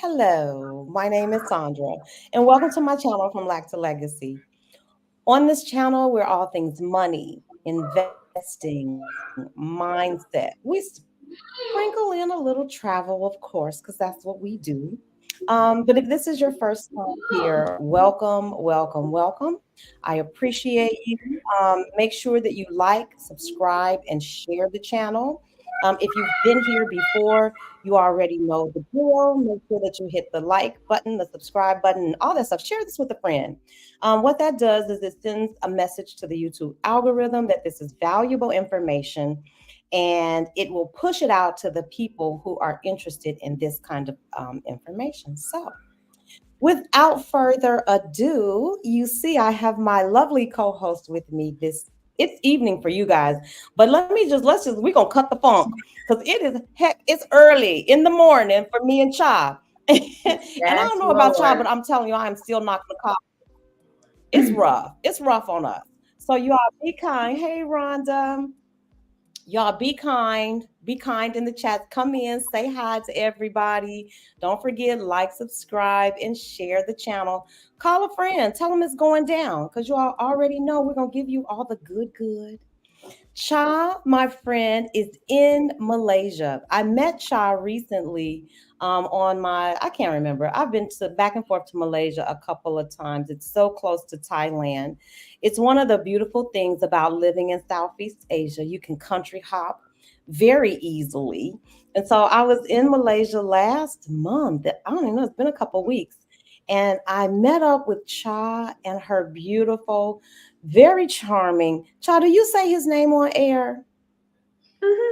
Hello, my name is Sondra, and welcome to my channel From Lack to Legacy. On this channel, we're all things money, investing, mindset. Sprinkle in a little travel, of course, because that's what we do. But if this is your first time here, welcome, welcome, welcome. I appreciate you. Make sure that you like, subscribe, and share the channel. If you've been here before, you already know the drill. Make sure that you hit the like button, the subscribe button, and all that stuff. Share this with a friend. What that does is it sends a message to the YouTube algorithm that this is valuable information, and it will push it out to the people who are interested in this kind of information. So, without further ado, you see I have my lovely co-host with me this it's evening for you guys, but we're gonna cut the funk because it's early in the morning for me and Cha. And I Yes, don't know about Cha, but Lord. I'm telling you, I am still knocking the coffee. It's rough. It's rough on us. So y'all be kind. Hey Rhonda. Y'all be kind. Be kind in the chat. Come in, say hi to everybody. Don't forget, like, subscribe, and share the channel. Call a friend. Tell them it's going down because you all already know we're going to give you all the good. Cha, my friend, is in Malaysia. I met Cha recently I can't remember. I've been back and forth to Malaysia a couple of times. It's so close to Thailand. It's one of the beautiful things about living in Southeast Asia. You can country hop very easily. And so I was in Malaysia last month. I don't even know, it's been a couple of weeks. And I met up with Cha and her beautiful, very charming. Cha, do you say his name on air? Mhm.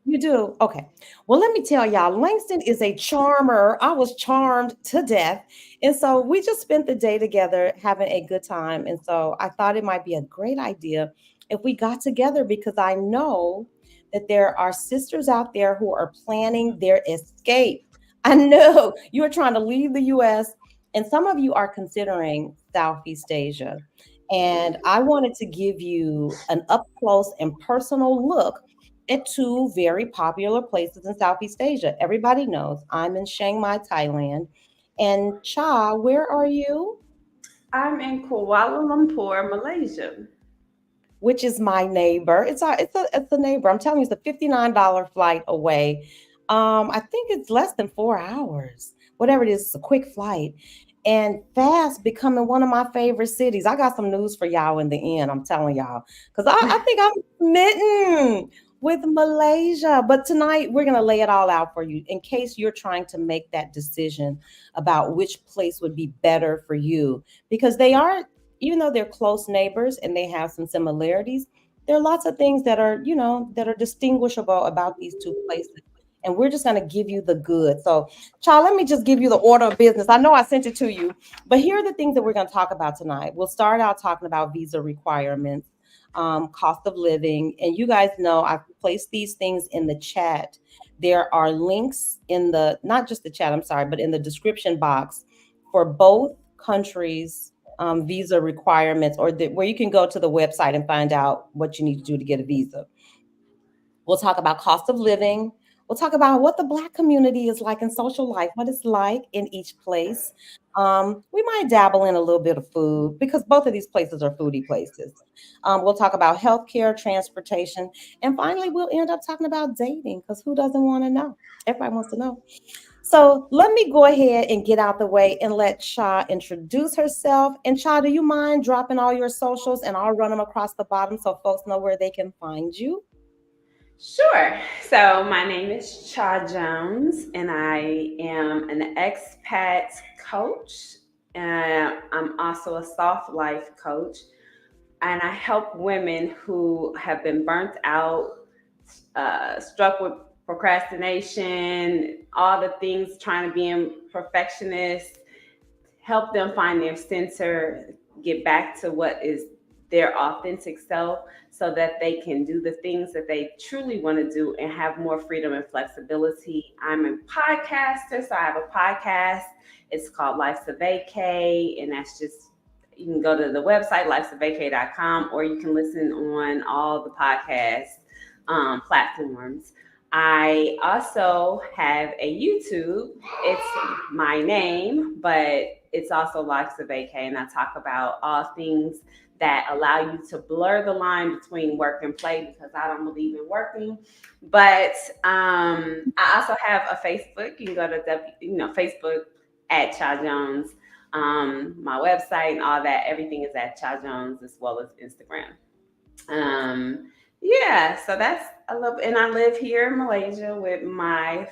You do? Okay. Well, let me tell y'all, Langston is a charmer. I was charmed to death. And so we just spent the day together having a good time. And so I thought it might be a great idea if we got together because I know that there are sisters out there who are planning their escape. I know you are trying to leave the US, and some of you are considering Southeast Asia. And I wanted to give you an up close and personal look at two very popular places in Southeast Asia. Everybody knows I'm in Chiang Mai, Thailand. And Cha, where are you? I'm in Kuala Lumpur, Malaysia. Which is my neighbor. It's a neighbor. I'm telling you, it's a $59 flight away. I think it's less than 4 hours. Whatever it is, it's a quick flight. And fast becoming one of my favorite cities. I got some news for y'all in the end. I'm telling y'all. Because I think I'm smitten with Malaysia. But tonight we're gonna lay it all out for you in case you're trying to make that decision about which place would be better for you. Because they are, even though they're close neighbors and they have some similarities, there are lots of things that are distinguishable about these two places. And we're just going to give you the good. So, child, let me just give you the order of business. I know I sent it to you, but here are the things that we're going to talk about tonight. We'll start out talking about visa requirements, cost of living. And you guys know I've placed these things in the chat. There are links in not just the chat, I'm sorry, but in the description box for both countries' visa requirements, or where you can go to the website and find out what you need to do to get a visa. We'll talk about cost of living. We'll talk about what the Black community is like in social life, what it's like in each place. We might dabble in a little bit of food because both of these places are foodie places. We'll talk about healthcare, transportation, and finally, we'll end up talking about dating because who doesn't want to know? Everybody wants to know. So let me go ahead and get out the way and let Cha introduce herself. And Cha, do you mind dropping all your socials and I'll run them across the bottom so folks know where they can find you? Sure. So, my name is Cha Jones, and I am an expat coach. I'm also a soft life coach, and I help women who have been burnt out, struck with procrastination, all the things, trying to be a perfectionist, help them find their center, get back to what is their authentic self so that they can do the things that they truly want to do and have more freedom and flexibility. I'm a podcaster, so I have a podcast. It's called Life's a Vacay, and that's just, you can go to the website lifesavacay.com, or you can listen on all the podcast platforms. I also have a YouTube. It's my name, but it's also Likes of AK, and I talk about all things that allow you to blur the line between work and play because I don't believe in working. But I also have a Facebook. You can go to Facebook at Cha Jones. My website and all that, everything is at Cha Jones as well as Instagram. Um, yeah, so that's a little, and I live here in Malaysia with my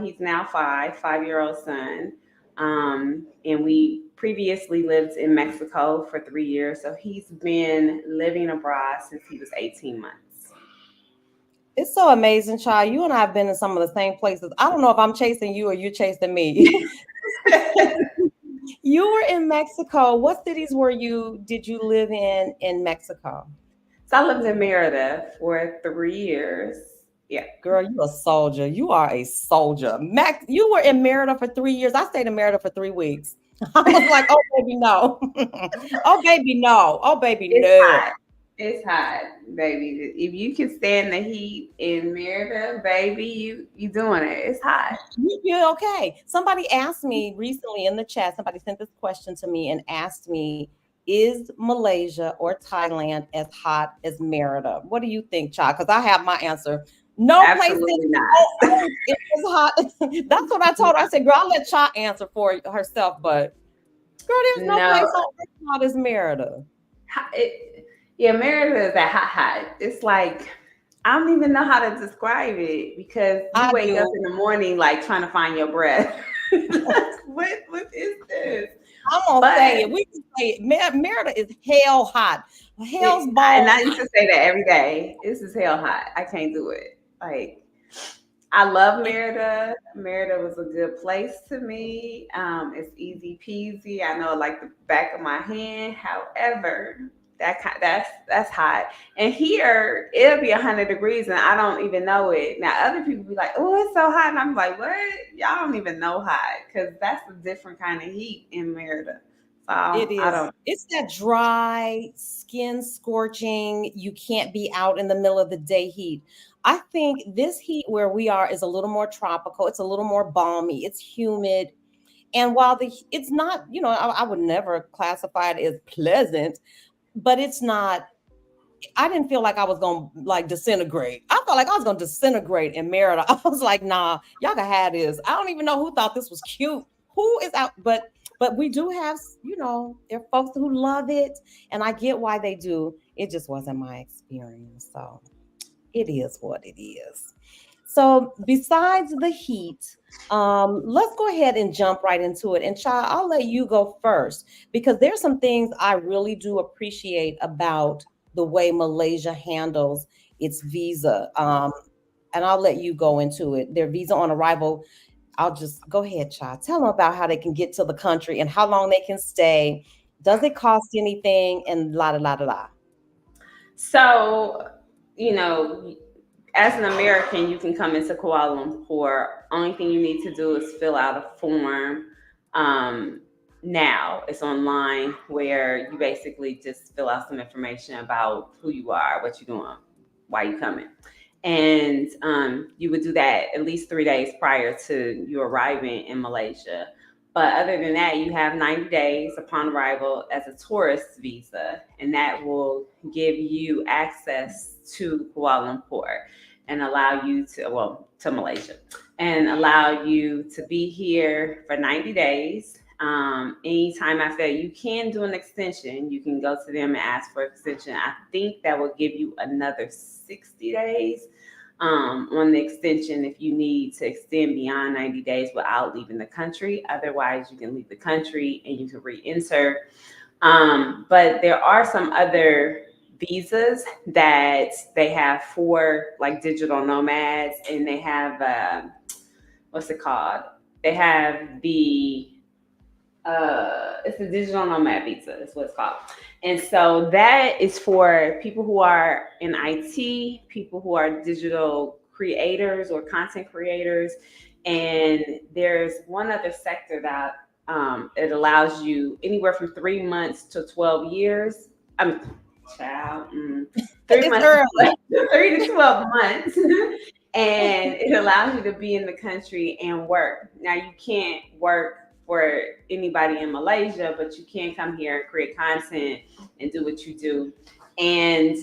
he's now 5-year-old son. And we previously lived in Mexico for 3 years. So he's been living abroad since he was 18 months. It's so amazing, child. You and I have been in some of the same places. I don't know if I'm chasing you or you're chasing me. You were in Mexico. What cities did you live in Mexico? So I lived in Merida for 3 years. Yeah. Girl, you a soldier. You are a soldier. Max, you were in Merida for 3 years. I stayed in Merida for 3 weeks. I was like, oh baby, no. Oh baby, no. Oh baby, It's no. hot. It's hot, baby. If you can stand the heat in Merida, baby, you doing it. It's hot. You're okay. Somebody asked me recently in the chat, somebody sent this question to me and asked me, is Malaysia or Thailand as hot as Merida? What do you think, child? Because I have my answer. No place Absolutely on not. earth is as hot. That's what I told her. I said, girl, I'll let Cha answer for herself, but girl, there's no place No, on earth as hot as Merida. yeah, Merida is that hot. It's like I don't even know how to describe it because you I wake up do. in the morning like trying to find your breath. What is this? I'm gonna say But it. We can say it. Merida is hell hot. Hell's and I balls. used to say that every day. This is hell hot. I can't do it. Like I love Merida. Merida was a good place to me. It's easy peasy. I know like the back of my hand. However, that's hot. And here it'll be 100 degrees and I don't even know it. Now other people be like, "Oh, it's so hot," and I'm like, "What? Y'all don't even know hot because that's a different kind of heat in Merida." So It I is. don't. It's that dry, skin scorching. You can't be out in the middle of the day heat. I think this heat where we are is a little more tropical. It's a little more balmy. It's humid. And while it's not, I would never classify it as pleasant, but it's not. I didn't feel like I was gonna like disintegrate. I felt like I was gonna disintegrate in Merida. I was like, nah, y'all can have this. I don't even know who thought this was cute. Who is out? But we do have, there are folks who love it, and I get why they do. It just wasn't my experience. So it is what it is. So besides the heat, let's go ahead and jump right into it. And Cha, I'll let you go first because there's some things I really do appreciate about the way Malaysia handles its visa. And I'll let you go into it. Their visa on arrival. I'll just go ahead, Cha. Tell them about how they can get to the country and how long they can stay. Does it cost anything? And la da la da la. So you know, as an American, you can come into Kuala Lumpur. Only thing you need to do is fill out a form. Um, Now it's online where you basically just fill out some information about who you are, what you're doing, why you coming, and you would do that at least 3 days prior to you arriving in Malaysia. But other than that, you have 90 days upon arrival as a tourist visa, and that will give you access to Kuala Lumpur and allow you to Malaysia and allow you to be here for 90 days. Anytime after that, you can do an extension. You can go to them and ask for extension. I think that will give you another 60 days on the extension if you need to extend beyond 90 days without leaving the country. Otherwise, you can leave the country and you can re-enter. But there are some other visas that they have for like digital nomads, and they have what's it called? They have the it's a digital nomad visa. That's what it's called. And so that is for people who are in IT, people who are digital creators or content creators. And there's one other sector that it allows you anywhere from 3 months to 12 years. Child, 3 It's months, early. 3 to 12 months. and it allows you to be in the country and work. Now, you can't work for anybody in Malaysia, but you can come here and create content and do what you do. And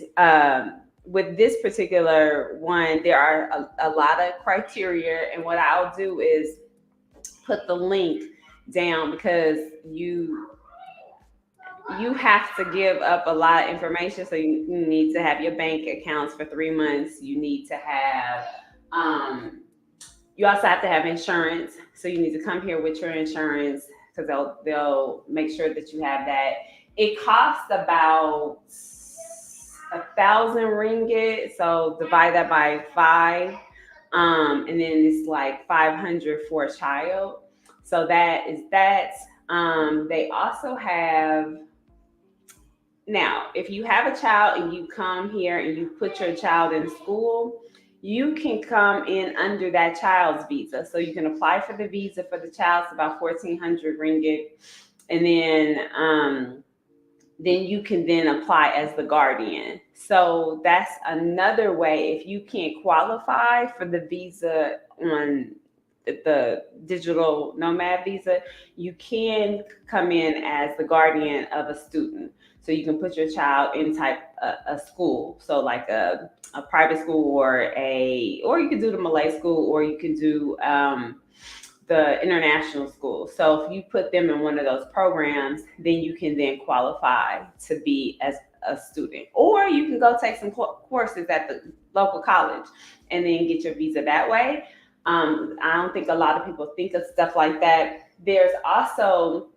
with this particular one, there are a lot of criteria, and what I'll do is put the link down because you have to give up a lot of information. So you need to have your bank accounts for 3 months. You need to have, you also have to have insurance. So you need to come here with your insurance because they'll make sure that you have that. It costs about 1,000 ringgit. So divide that by 5, and then it's like 500 for a child. So that is that. They also have now, if you have a child and you come here and you put your child in school, you can come in under that child's visa. So you can apply for the visa for the child. It's about 1,400 ringgit. And then you can then apply as the guardian. So that's another way. If you can't qualify for the visa on the digital nomad visa, you can come in as the guardian of a student. So you can put your child in type a school, so like a private school or you can do the Malay school, or you can do the international school. So if you put them in one of those programs, then you can then qualify to be as a student, or you can go take some courses at the local college and then get your visa that way. I don't think a lot of people think of stuff like that. There's also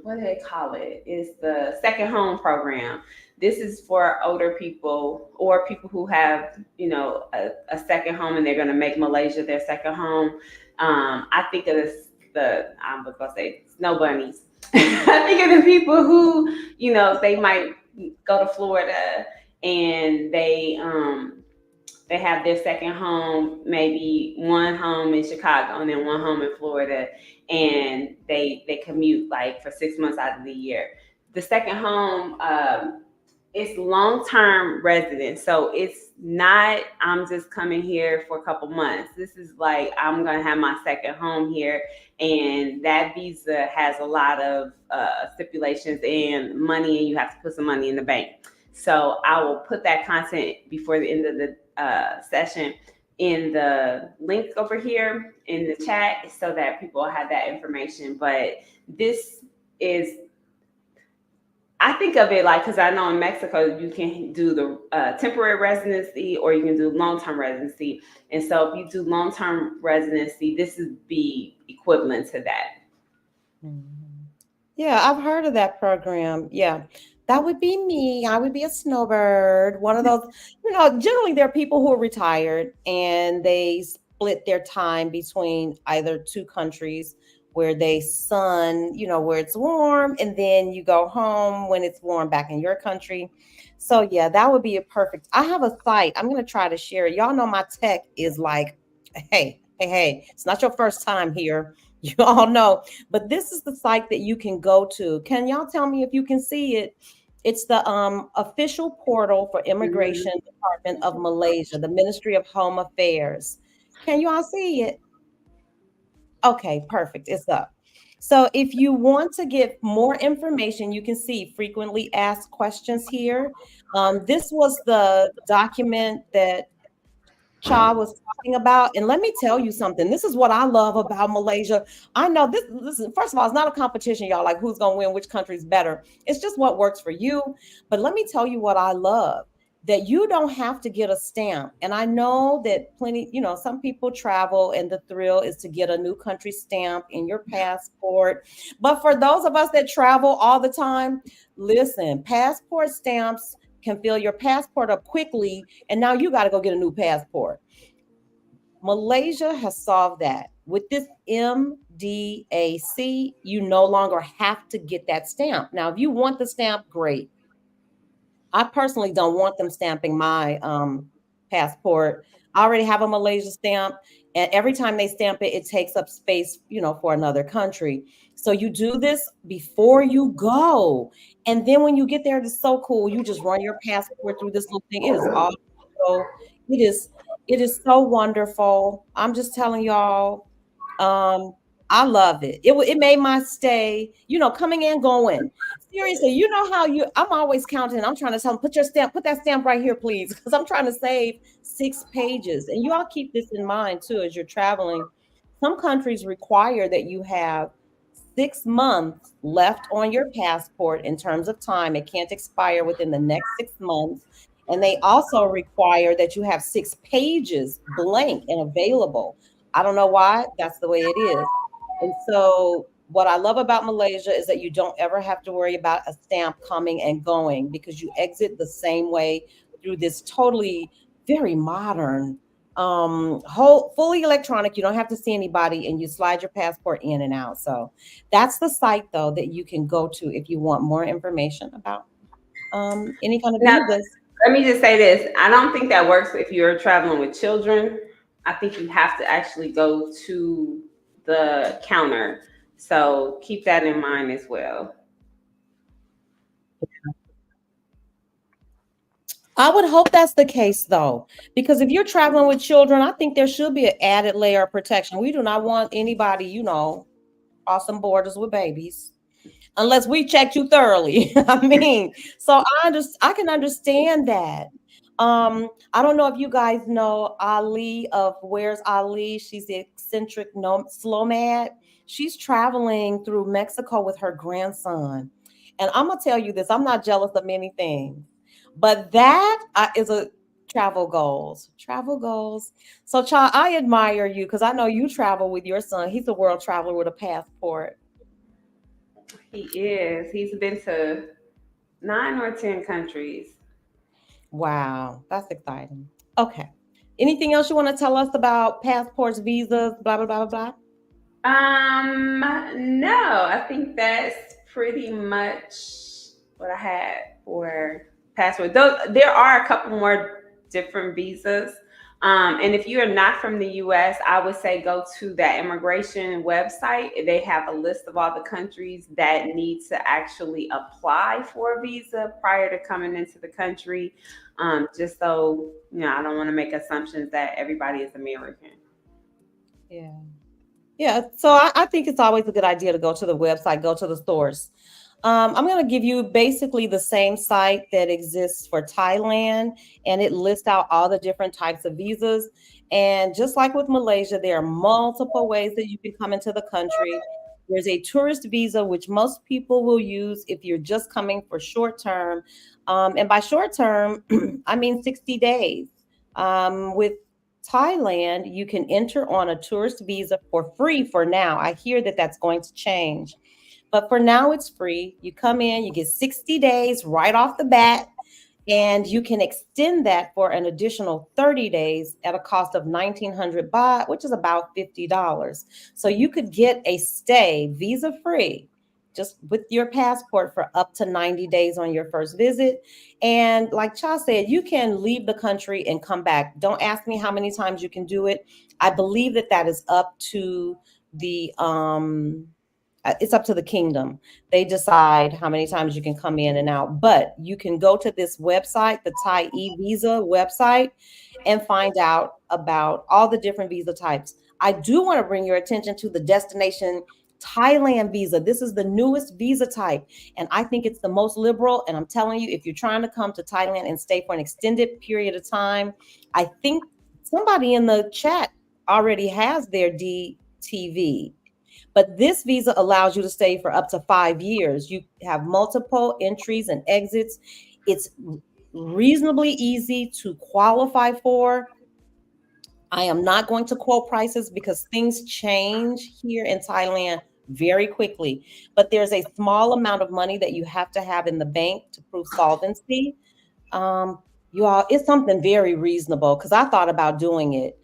what do they call it? It's the second home program. This is for older people or people who have, a second home and they're going to make Malaysia their second home. I think of this, I was going to say snow bunnies. I think of the people who, they might go to Florida and they have their second home, maybe one home in Chicago and then one home in Florida, and they commute like for 6 months out of the year. The second home, it's long-term residence. So it's not, I'm just coming here for a couple months. This is like, I'm going to have my second home here. And that visa has a lot of stipulations and money, and you have to put some money in the bank. So I will put that content before the end of the session in the link over here in the chat so that people have that information. But this is, I think of it like, because I know in Mexico you can do the temporary residency or you can do long-term residency. And so if you do long-term residency, this is be equivalent to that. Yeah, I've heard of that program. Yeah, that would be me. I would be a snowbird. One of those, generally there are people who are retired and they split their time between either two countries where they where it's warm, and then you go home when it's warm back in your country. So yeah, that would be a perfect. I have a site. I'm going to try to share it. Y'all know my tech is like, hey, it's not your first time here. You all know, but this is the site that you can go to. Can y'all tell me if you can see it? It's the official portal for Immigration Department of Malaysia, the Ministry of Home Affairs. Can you all see it? Okay, perfect. It's up. So if you want to get more information, you can see frequently asked questions here. This was the document that Cha was talking about. And let me tell you something. This is what I love about Malaysia. I know this is, first of all, it's not a competition, y'all, like who's going to win, which country's better. It's just what works for you. But let me tell you what I love, that you don't have to get a stamp. And I know that some people travel and the thrill is to get a new country stamp in your passport. But for those of us that travel all the time, listen, passport stamps can fill your passport up quickly, and now you got to go get a new passport. Malaysia has solved that. With this MDAC, you no longer have to get that stamp. Now, if you want the stamp, great. I personally don't want them stamping my passport. I already have a Malaysia stamp, and every time they stamp it, it takes up space, for another country. So you do this before you go. And then when you get there, it's so cool. You just run your passport through this little thing. It is It is so wonderful. I'm just telling y'all, um, I love it. It made my stay, coming and going. Seriously, you know how I'm always counting. I'm trying to tell them, put that stamp right here, please, because I'm trying to save 6 pages. And you all keep this in mind too as you're traveling. Some countries require that you have 6 months left on your passport in terms of time. It can't expire within the next 6 months. And they also require that you have 6 pages blank and available. I don't know why. That's the way it is. And so, what I love about Malaysia is that you don't ever have to worry about a stamp coming and going because you exit the same way through this totally very modern, whole fully electronic. You don't have to see anybody, and you slide your passport in and out. So that's the site though that you can go to if you want more information about any kind of Now, visas. let me just say this. I don't think that works if you're traveling with children. I think you have to actually go to the counter. So keep that in mind as well. I would hope that's the case though, because if you're traveling with children, I think there should be an added layer of protection. We do not want anybody, crossing borders with babies unless we checked you thoroughly. I mean, so I can understand that. I don't know if you guys know Ali of Where's Ali. She's the eccentric no, slow mad. She's traveling through Mexico with her grandson. And I'm gonna tell you this, I'm not jealous of many things, but that is a travel goals. Travel goals. So, child, I admire you because I know you travel with your son. He's a world traveler with a passport. He is. He's been to 9 or 10 countries. Wow, that's exciting. Okay. Anything else you want to tell us about passports, visas, blah, blah, blah, blah, blah? No, I think that's pretty much what I had for passport. Though there are a couple more different visas. And if you are not from the US, I would say go to that immigration website. They have a list of all the countries that need to actually apply for a visa prior to coming into the country. Just so, I don't want to make assumptions that everybody is American. Yeah. Yeah. So I think it's always a good idea to go to the website, go to the stores. I'm going to give you basically the same site that exists for Thailand, and it lists out all the different types of visas. And just like with Malaysia, there are multiple ways that you can come into the country. There's a tourist visa, which most people will use if you're just coming for short term. And by short term, I mean 60 days. With Thailand, you can enter on a tourist visa for free for now. I hear that that's going to change. But for now, it's free. You come in, you get 60 days right off the bat, and you can extend that for an additional 30 days at a cost of 1900 baht, which is about $50. So you could get a stay visa free just with your passport for up to 90 days on your first visit. And like Cha said, you can leave the country and come back. Don't ask me how many times you can do it. I believe that that is up to the it's up to the kingdom. They decide how many times you can come in and out, but you can go to this website, the Thai e-visa website, and find out about all the different visa types. I do want to bring your attention to the destination Thailand visa. This is the newest visa type, and I think it's the most liberal. And I'm telling you, if you're trying to come to Thailand and stay for an extended period of time, I think somebody in the chat already has their DTV. But this visa allows you to stay for up to 5 years. You have multiple entries and exits. It's reasonably easy to qualify for. I am not going to quote prices because things change here in Thailand very quickly. But there's a small amount of money that you have to have in the bank to prove solvency. Um, you all, it's something very reasonable because I thought about doing it.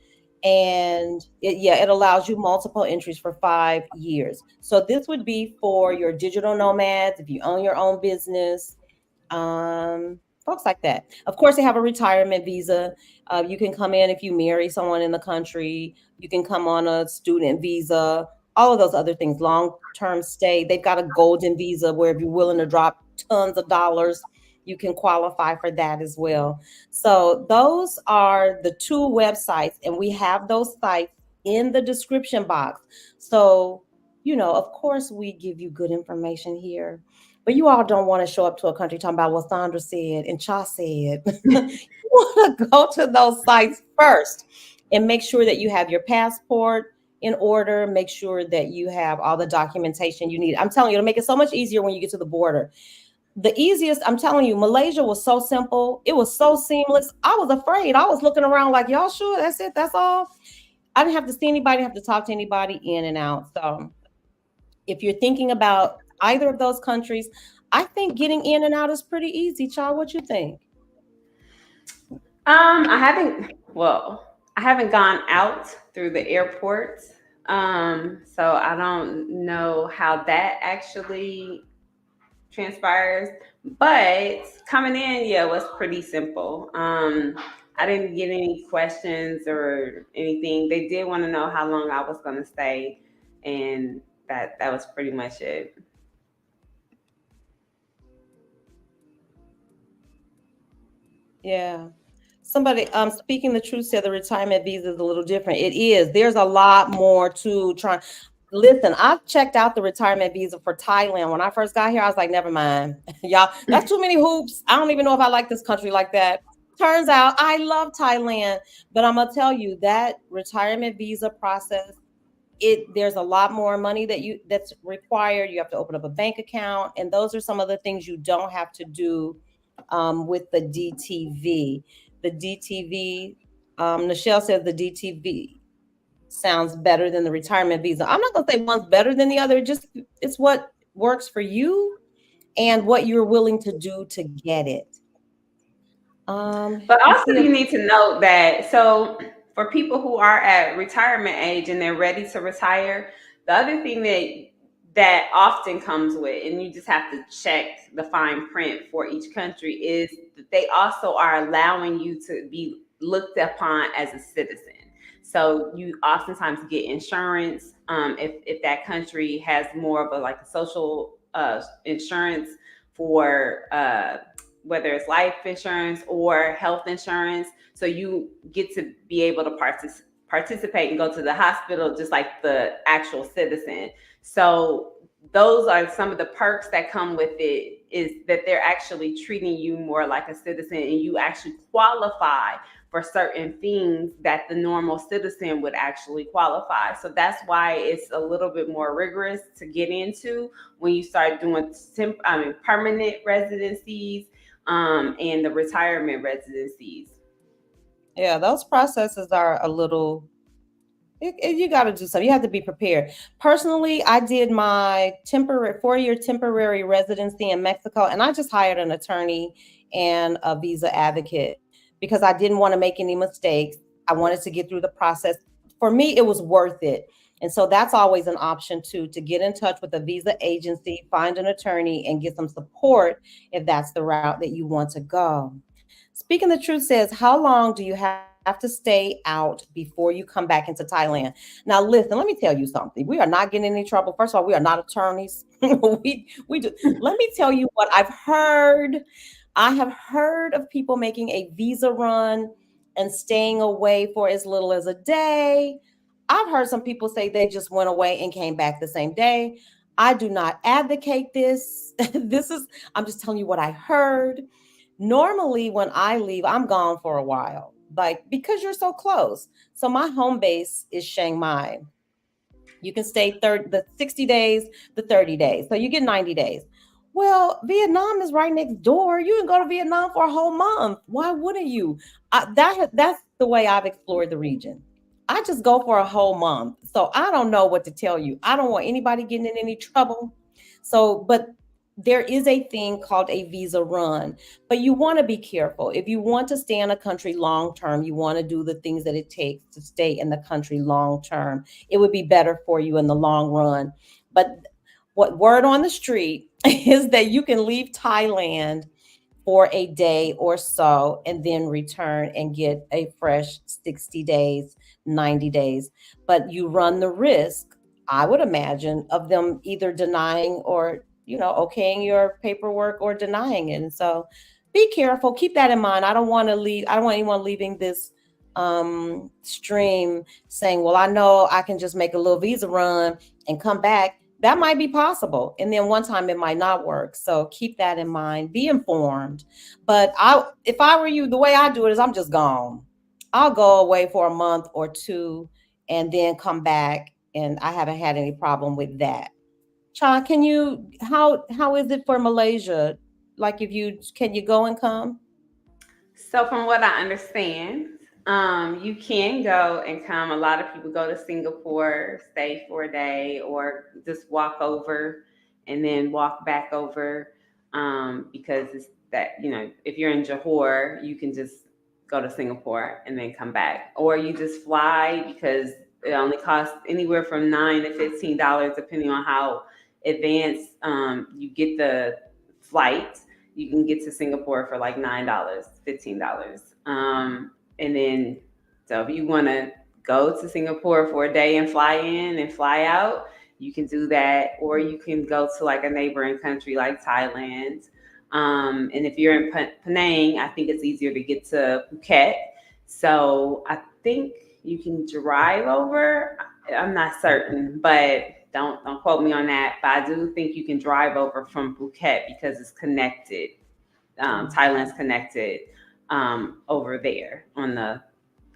And it allows you multiple entries for 5 years. So this would be for your digital nomads, if you own your own business, folks like that. Of course, they have a retirement visa. You can come in if you marry someone in the country. You can come on a student visa. All of those other things, long term stay. They've got a golden visa where if you're willing to drop tons of dollars, you can qualify for that as well. So those are the two websites, and we have those sites in the description box. So, of course, we give you good information here, but you all don't want to show up to a country talking about what Sandra said and Cha said. You want to go to those sites first and make sure that you have your passport in order, make sure that you have all the documentation you need. I'm telling you, it'll make it so much easier when you get to the border. The easiest, I'm telling you, Malaysia was so simple. It was so seamless. I was afraid. I was looking around like, y'all sure that's it? That's all? I didn't have to see anybody, have to talk to anybody in and out. So if you're thinking about either of those countries, I think getting in and out is pretty easy. Child, what you think? I haven't gone out through the airport. So I don't know how that actually transpires. But coming in, yeah, it was pretty simple. I didn't get any questions or anything. They did want to know how long I was going to stay, and that was pretty much it. Yeah. Somebody speaking the truth said the retirement visa is a little different. It is. There's a lot more to try. Listen, I checked out the retirement visa for Thailand. When I first got here, I was like, never mind. Y'all, that's too many hoops. I don't even know if I like this country like that. Turns out I love Thailand, but I'm gonna tell you that retirement visa process, there's a lot more money that's required. You have to open up a bank account, and those are some of the things you don't have to do with the DTV. The DTV, Nichelle says the DTV sounds better than the retirement visa. I'm not gonna say one's better than the other. Just it's what works for you and what you're willing to do to get it. But I also, see you need to note that so for people who are at retirement age and they're ready to retire, the other thing that often comes with, and you just have to check the fine print for each country, is that they also are allowing you to be looked upon as a citizen. So you oftentimes get insurance if that country has more of a like a social insurance for whether it's life insurance or health insurance. So you get to be able to participate and go to the hospital just like the actual citizen. So those are some of the perks that come with it, is that they're actually treating you more like a citizen, and you actually qualify for certain things that the normal citizen would actually qualify. So that's why it's a little bit more rigorous to get into when you start doing permanent residencies and the retirement residencies. Yeah, those processes are a little. You got to do something. You have to be prepared. Personally, I did my temporary 4-year temporary residency in Mexico, and I just hired an attorney and a visa advocate because I didn't want to make any mistakes. I wanted to get through the process. For me, it was worth it. And so that's always an option too, to get in touch with a visa agency, find an attorney, and get some support if that's the route that you want to go. Speaking the Truth says, how long do you have to stay out before you come back into Thailand? Now, listen, let me tell you something. We are not getting in any trouble. First of all, we are not attorneys. we do. Let me tell you what I've heard. I have heard of people making a visa run and staying away for as little as a day. I've heard some people say they just went away and came back the same day. I do not advocate this. I'm just telling you what I heard. Normally, when I leave, I'm gone for a while, like because you're so close. So my home base is Chiang Mai. You can stay the 60 days, the 30 days. So you get 90 days. Well, Vietnam is right next door. You can go to Vietnam for a whole month. Why wouldn't you? That's the way I've explored the region. I just go for a whole month. So I don't know what to tell you. I don't want anybody getting in any trouble. So, but there is a thing called a visa run, but you want to be careful. If you want to stay in a country long term, you want to do the things that it takes to stay in the country long term. It would be better for you in the long run. But what word on the street is that you can leave Thailand for a day or so and then return and get a fresh 60 days, 90 days. But you run the risk, I would imagine, of them either denying or, okaying your paperwork or denying it. And so be careful. Keep that in mind. I don't want to leave. I don't want anyone leaving this stream saying, well, I know I can just make a little visa run and come back. That might be possible. And then one time it might not work. So keep that in mind. Be informed. But if I were you, the way I do it is I'm just gone. I'll go away for a month or two and then come back. And I haven't had any problem with that. Cha, can you how is it for Malaysia? Like if you can you go and come? So from what I understand, you can go and come. A lot of people go to Singapore, stay for a day, or just walk over and then walk back over, because it's that, if you're in Johor, you can just go to Singapore and then come back, or you just fly because it only costs anywhere from $9 to $15, depending on how advanced you get the flight. You can get to Singapore for like $9, $15. And then, so if you want to go to Singapore for a day and fly in and fly out, you can do that. Or you can go to like a neighboring country like Thailand. And if you're in Penang, I think it's easier to get to Phuket. So I think you can drive over. I'm not certain, but don't quote me on that. But I do think you can drive over from Phuket because it's connected. Thailand's connected over there on the,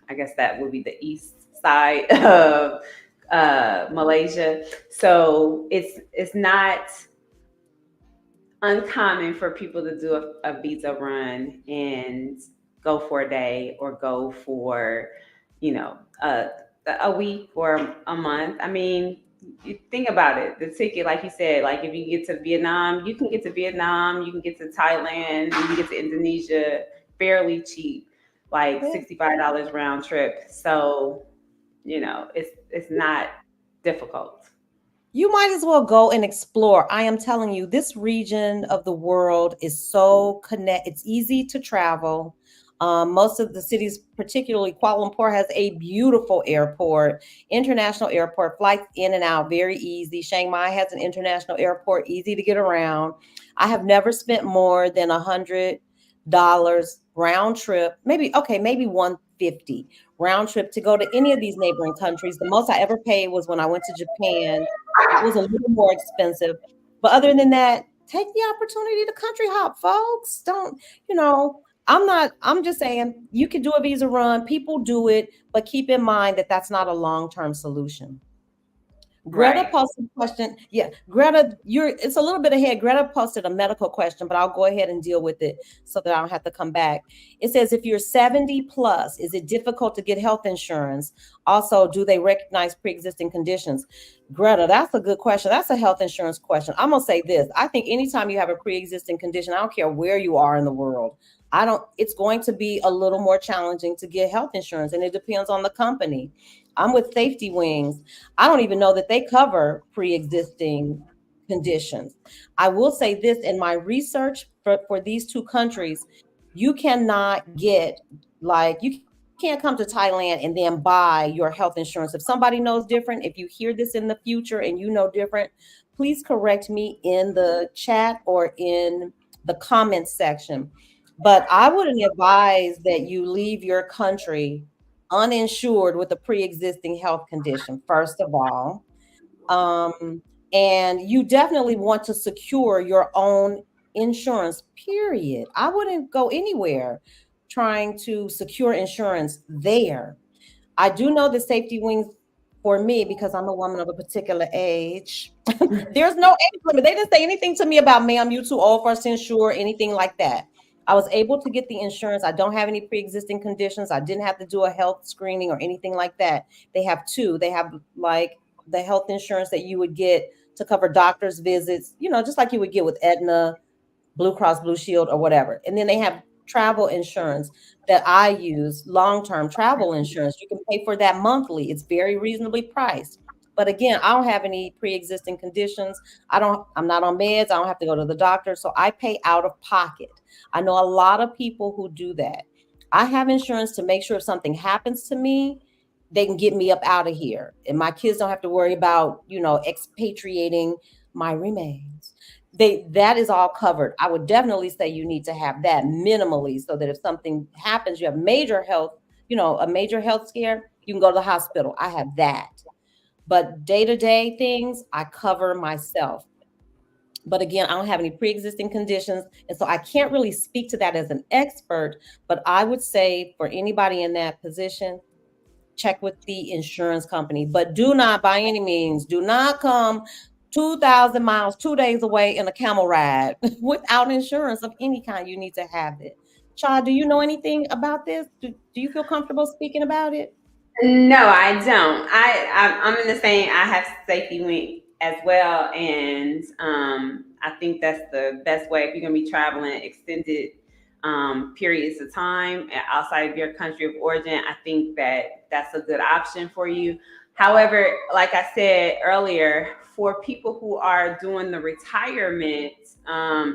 I guess that would be the east side of Malaysia. So it's not uncommon for people to do a visa run and go for a day or go for, you know, a, a week or a month. I mean, you think about it. The ticket, like you said, like if you get to Vietnam, you can get to Vietnam, you can get to Thailand, you can get to Indonesia fairly cheap, like Yeah. $65 round trip. So, it's not difficult. You might as well go and explore. I am telling you, this region of the world is so connect. It's easy to travel. Most of the cities, particularly Kuala Lumpur, has a beautiful airport, international airport, flights in and out, very easy. Chiang Mai has an international airport, easy to get around. I have never spent more than $100 round trip, maybe okay, maybe 150 round trip to go to any of these neighboring countries. The most I ever paid was when I went to Japan. That was a little more expensive. But other than that, take the opportunity to country hop, folks. Don't, you know, I'm just saying you can do a visa run. People do it, but keep in mind that that's not a long term solution. Greta Right. posted a question. Yeah, Greta, it's a little bit ahead. Greta posted a medical question, but I'll go ahead and deal with it so that I don't have to come back. It says, if you're 70 plus, is it difficult to get health insurance? Also, do they recognize pre-existing conditions? Greta, that's a good question. That's a health insurance question. I'm gonna say this. I think anytime you have a pre-existing condition, I don't care where you are in the world. It's going to be a little more challenging to get health insurance, and it depends on the company. I'm with Safety Wings. I don't even know that they cover pre-existing conditions. I will say this in my research for these two countries, you cannot get you can't come to Thailand and then buy your health insurance. If somebody knows different, if you hear this in the future and you know different, please correct me in the chat or in the comments section. But I wouldn't advise that you leave your country uninsured with a pre-existing health condition, first of all. Um, and you definitely want to secure your own insurance, period. I wouldn't go anywhere trying to secure insurance there. I do know the safety wings for me because I'm a woman of a particular age. There's no age limit. They didn't say anything to me about, ma'am, you too old for us to insure, anything like that. I was able to get the insurance. I don't have any pre-existing conditions. I didn't have to do a health screening or anything like that. They have two. They have like the health insurance that you would get to cover doctor's visits, just like you would get with Aetna, Blue Cross Blue Shield, or whatever. And then they have travel insurance that I use, long-term travel insurance. You can pay for that monthly. It's very reasonably priced. But again, I don't have any pre-existing conditions. I'm not on meds. I don't have to go to the doctor. So I pay out of pocket. I know a lot of people who do that. I have insurance to make sure if something happens to me, they can get me up out of here. And my kids don't have to worry about, expatriating my remains. that is all covered. I would definitely say you need to have that minimally, so that if something happens, you have major health, a major health scare, you can go to the hospital. I have that. But day-to-day things I cover myself. But again, I don't have any pre-existing conditions, and so I can't really speak to that as an expert. But I would say for anybody in that position, check with the insurance company. But do not, by any means, do not come 2,000 miles 2 days away in a camel ride without insurance of any kind. You need to have it. Child, do you know anything about this? Do you feel comfortable speaking about it? No, I don't. I'm in the same. I have safety wing as well, and I think that's the best way if you're going to be traveling extended periods of time outside of your country of origin. I think that that's a good option for you. However, like I said earlier, for people who are doing the retirement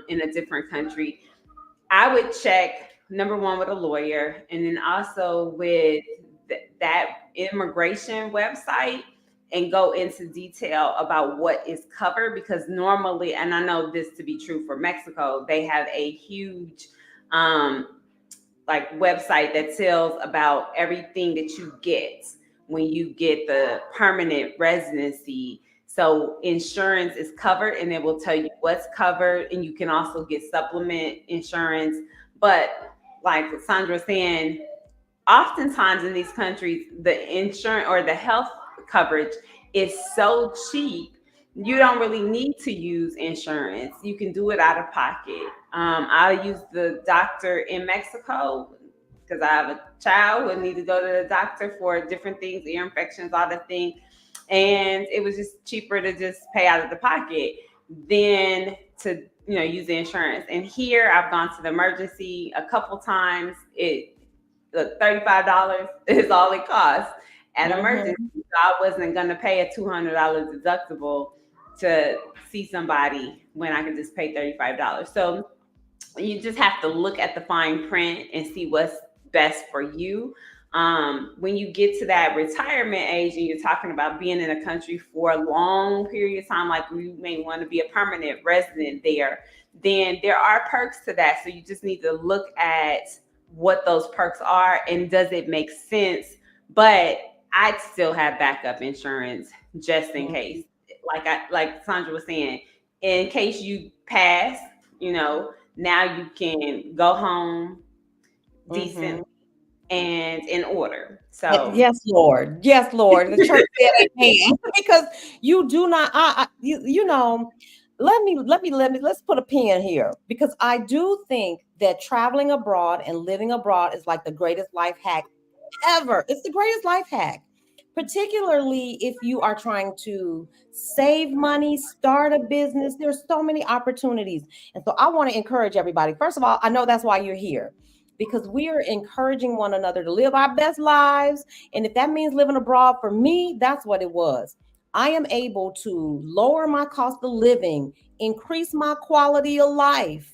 in a different country, I would check number one with a lawyer, and then also with that immigration website, and go into detail about what is covered, because normally, and I know this to be true for Mexico, they have a huge like website that tells about everything that you get when you get the permanent residency. So insurance is covered, and it will tell you what's covered, and you can also get supplement insurance. But like Sandra saying, oftentimes in these countries, the insurance or the health coverage is so cheap, you don't really need to use insurance. You can do it out of pocket. I use the doctor in Mexico because I have a child who need to go to the doctor for different things, ear infections, all the things. And it was just cheaper to just pay out of the pocket than to use the insurance. And here I've gone to the emergency a couple times. Look, $35 is all it costs at emergency. Mm-hmm. So I wasn't going to pay a $200 deductible to see somebody when I could just pay $35. So you just have to look at the fine print and see what's best for you. When you get to that retirement age and you're talking about being in a country for a long period of time, like you may want to be a permanent resident there, then there are perks to that. So you just need to look at what those perks are and does it make sense. But I'd still have backup insurance just in case. Like Sandra was saying, in case you pass, now you can go home Mm-hmm. decently and in order. So Yes, Lord. Yes, Lord. The church said amen. Because you do not, let's put a pin here, because I do think that traveling abroad and living abroad is like the greatest life hack ever. It's the greatest life hack, particularly if you are trying to save money, start a business. There's so many opportunities. And so I want to encourage everybody. First of all, I know that's why you're here, because we are encouraging one another to live our best lives. And if that means living abroad, for me, that's what it was. I am able to lower my cost of living, increase my quality of life,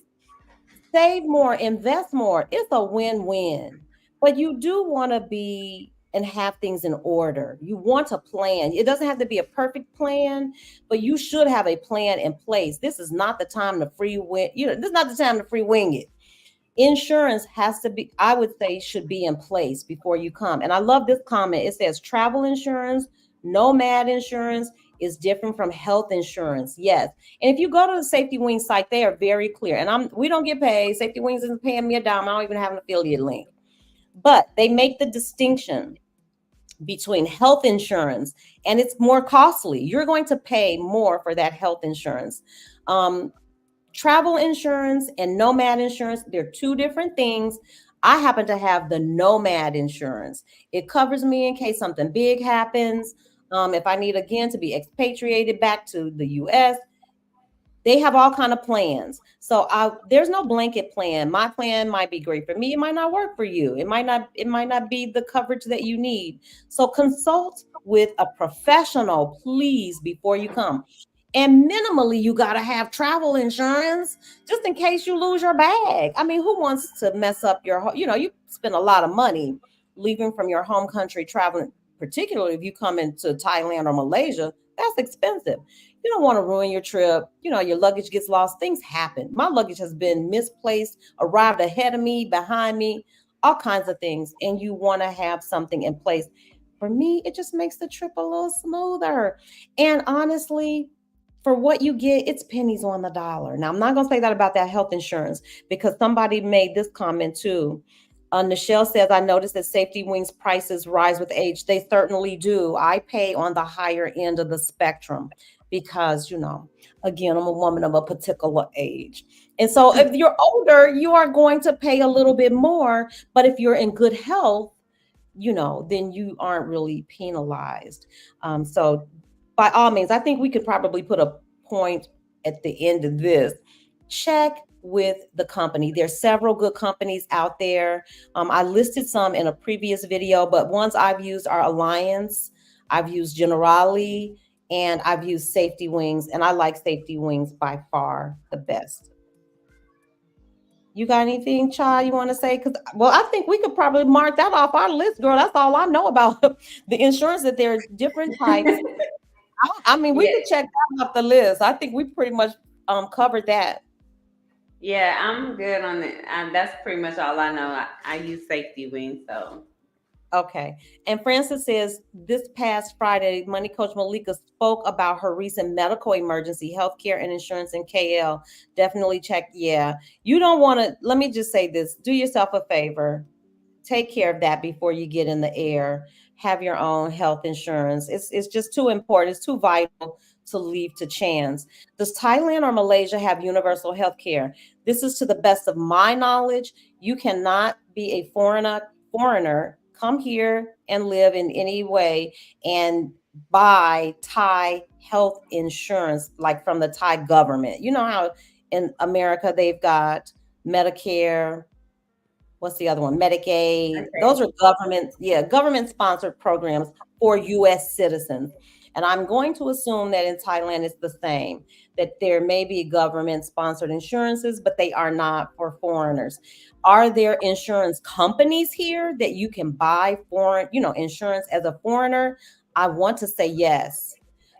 save more, invest more. It's a win-win. But you do want to be and have things in order. You want a plan. It doesn't have to be a perfect plan, but you should have a plan in place. This is not the time to free wing, this is not the time to free wing it. Insurance has to be, I would say, should be in place before you come. And I love this comment. It says travel insurance, nomad insurance is different from health insurance. Yes. And if you go to the Safety Wing site, they are very clear. And we don't get paid. Safety Wings isn't paying me a dime. I don't even have an affiliate link. But they make the distinction between health insurance, and it's more costly. You're going to pay more for that health insurance. Travel insurance and nomad insurance, they're two different things. I happen to have the nomad insurance. It covers me in case something big happens. If I need again to be expatriated back to the US, they have all kind of plans. So there's no blanket plan. My plan might be great for me. It might not work for you. It might not be the coverage that you need. So consult with a professional, please, before you come. And minimally, you got to have travel insurance just in case you lose your bag. I mean, who wants to mess up you spend a lot of money leaving from your home country, traveling, particularly if you come into Thailand or Malaysia, that's expensive. You don't want to ruin your trip. Your luggage gets lost. Things happen. My luggage has been misplaced, arrived ahead of me, behind me, all kinds of things. And you want to have something in place. For me, it just makes the trip a little smoother. And honestly, for what you get, it's pennies on the dollar. Now, I'm not going to say that about that health insurance because somebody made this comment too. Nichelle says, I noticed that safety wings prices rise with age. They certainly do. I pay on the higher end of the spectrum because, again, I'm a woman of a particular age. And so if you're older, you are going to pay a little bit more. But if you're in good health, then you aren't really penalized. So by all means, I think we could probably put a point at the end of this. Check with the company. There's several good companies out there. I listed some in a previous video, but ones I've used are Alliance, I've used Generali, and I've used Safety Wings, and I like Safety Wings by far the best. You got anything, Chad, you want to say? Because, well, I think we could probably mark that off our list, girl. That's all I know about the insurance, that there are different types. I mean, we Yeah. could check that off the list. I think we pretty much covered that. Yeah, I'm good on it. That's pretty much all I know. I use safety wings, so Okay. And Francis says this past Friday, Money Coach Malika spoke about her recent medical emergency, healthcare and insurance in KL. Definitely check. Yeah. You don't want to, let me just say this, do yourself a favor. Take care of that before you get in the air. Have your own health insurance. It's just too important. It's too vital to leave to chance. Does Thailand or Malaysia have universal health care? This is to the best of my knowledge. You cannot be a foreigner, come here and live in any way and buy Thai health insurance like from the Thai government. You know how in America they've got Medicare, what's the other one? Medicaid. Those okay. are government sponsored programs for US citizens. And I'm going to assume that in Thailand it's the same, that there may be government sponsored insurances, but they are not for foreigners. Are there insurance companies here that you can buy foreign, insurance as a foreigner? I want to say yes.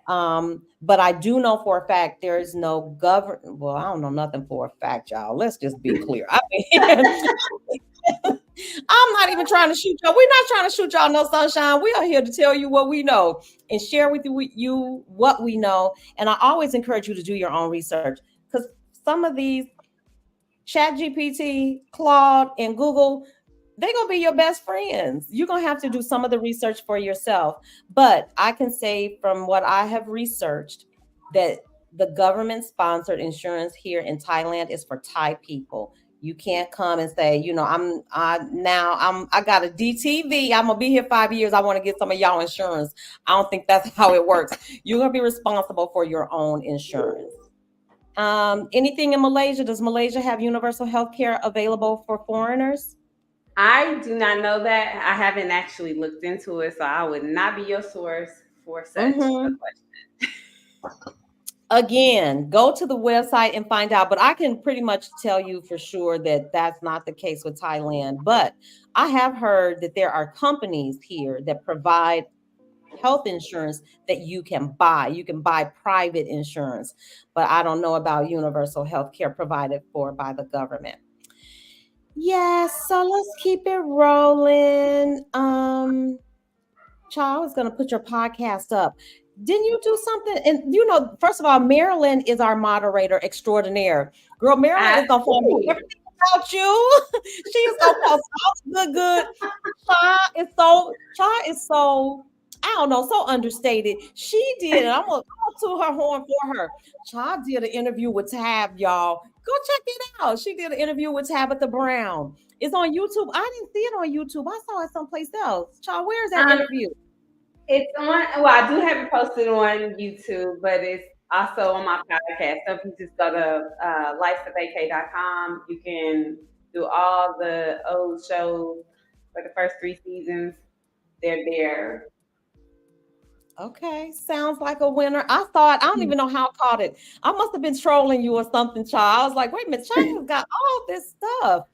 But I do know for a fact there is no government. Well, I don't know nothing for a fact, y'all. Let's just be clear. I mean, I'm not even trying to shoot y'all. We're not trying to shoot y'all no sunshine. We are here to tell you what we know and share with you what we know. And I always encourage you to do your own research because some of these Chat GPT, Claude, and Google, they're gonna be your best friends. You're gonna have to do some of the research for yourself. But I can say from what I have researched that the government sponsored insurance here in Thailand is for Thai people. You can't come and say, I got a DTV. I'm gonna be here 5 years. I want to get some of y'all insurance. I don't think that's how it works. You're gonna be responsible for your own insurance. Anything in Malaysia? Does Malaysia have universal health care available for foreigners? I do not know that. I haven't actually looked into it, so I would not be your source for such a Mm-hmm. question. Again, go to the website and find out. But I can pretty much tell you for sure that that's not the case with Thailand. But I have heard that there are companies here that provide health insurance that you can buy. You can buy private insurance, but I don't know about universal health care provided for by the government. Yes, so let's keep it rolling. Child, I was gonna put your podcast up. Didn't you do something? And first of all, Marilyn is our moderator extraordinaire. Girl, Marilyn I is gonna find out see. everything about you. She is gonna post all the good. Child is so I don't know, so understated. She did, and I'm gonna toot her horn for her. Child did an interview with Tab, y'all. Go check it out. She did an interview with Tabitha Brown. It's on YouTube. I didn't see it on YouTube. I saw it someplace else. Child, where is that Um, interview? it's on. Well, I do have it posted on YouTube, but it's also on my podcast. So if you just go to lifesofak.com, you can do all the old shows for the first 3 seasons. They're there. Okay, sounds like a winner. I don't even know how I caught it. I must have been trolling you or something, child. I was like, wait a minute, China's got all this stuff.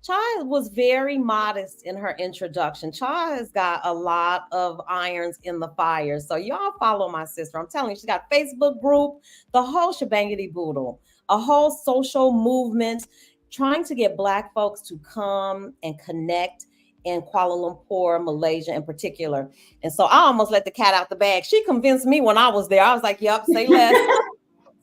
Cha was very modest in her introduction. Cha has got a lot of irons in the fire. So y'all follow my sister. I'm telling you, she's got Facebook group, the whole shebangity boodle, a whole social movement trying to get Black folks to come and connect in Kuala Lumpur, Malaysia in particular. And so I almost let the cat out the bag. She convinced me when I was there. I was like, yep, say less.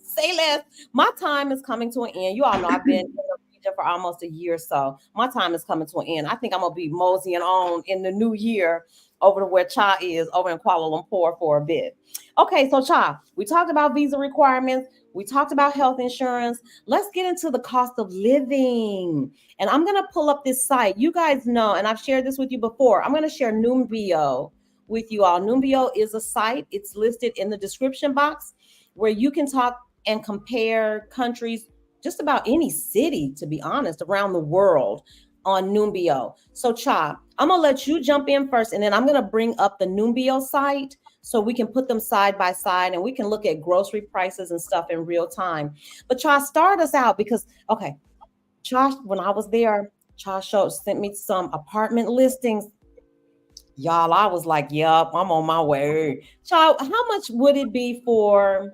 Say less. My time is coming to an end. You all know I've been in the region for almost a year, so my time is coming to an end. I think I'm gonna be moseying on in the new year over to where Cha is over in Kuala Lumpur for a bit. Okay, so Cha, we talked about visa requirements. We talked about health insurance. Let's get into the cost of living. And I'm gonna pull up this site. You guys know, and I've shared this with you before. I'm gonna share Numbeo with you all. Numbeo is a site. It's listed in the description box where you can talk and compare countries, just about any city, to be honest, around the world on Numbeo. So, Cha, I'm gonna let you jump in first, and then I'm gonna bring up the Numbeo site so we can put them side by side and we can look at grocery prices and stuff in real time. But Cha, start us out because, okay, Cha, when I was there, Cha sent me some apartment listings. Y'all, I was like, yep, I'm on my way. Cha, how much would it be for,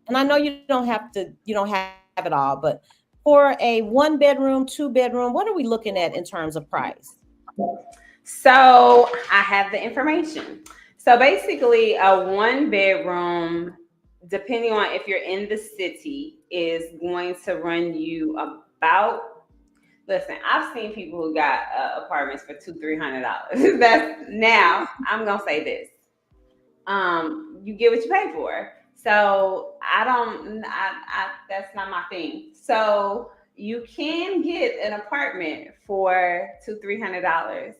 and I know you don't have it all, but for a one bedroom, two bedroom, what are we looking at in terms of price? So I have the information. So basically, a one bedroom, depending on if you're in the city, is going to run you about. Listen, I've seen people who got apartments for $200-$300. That's now. I'm gonna say this. You get what you pay for. So I don't. That's not my thing. So you can get an apartment for $200-$300.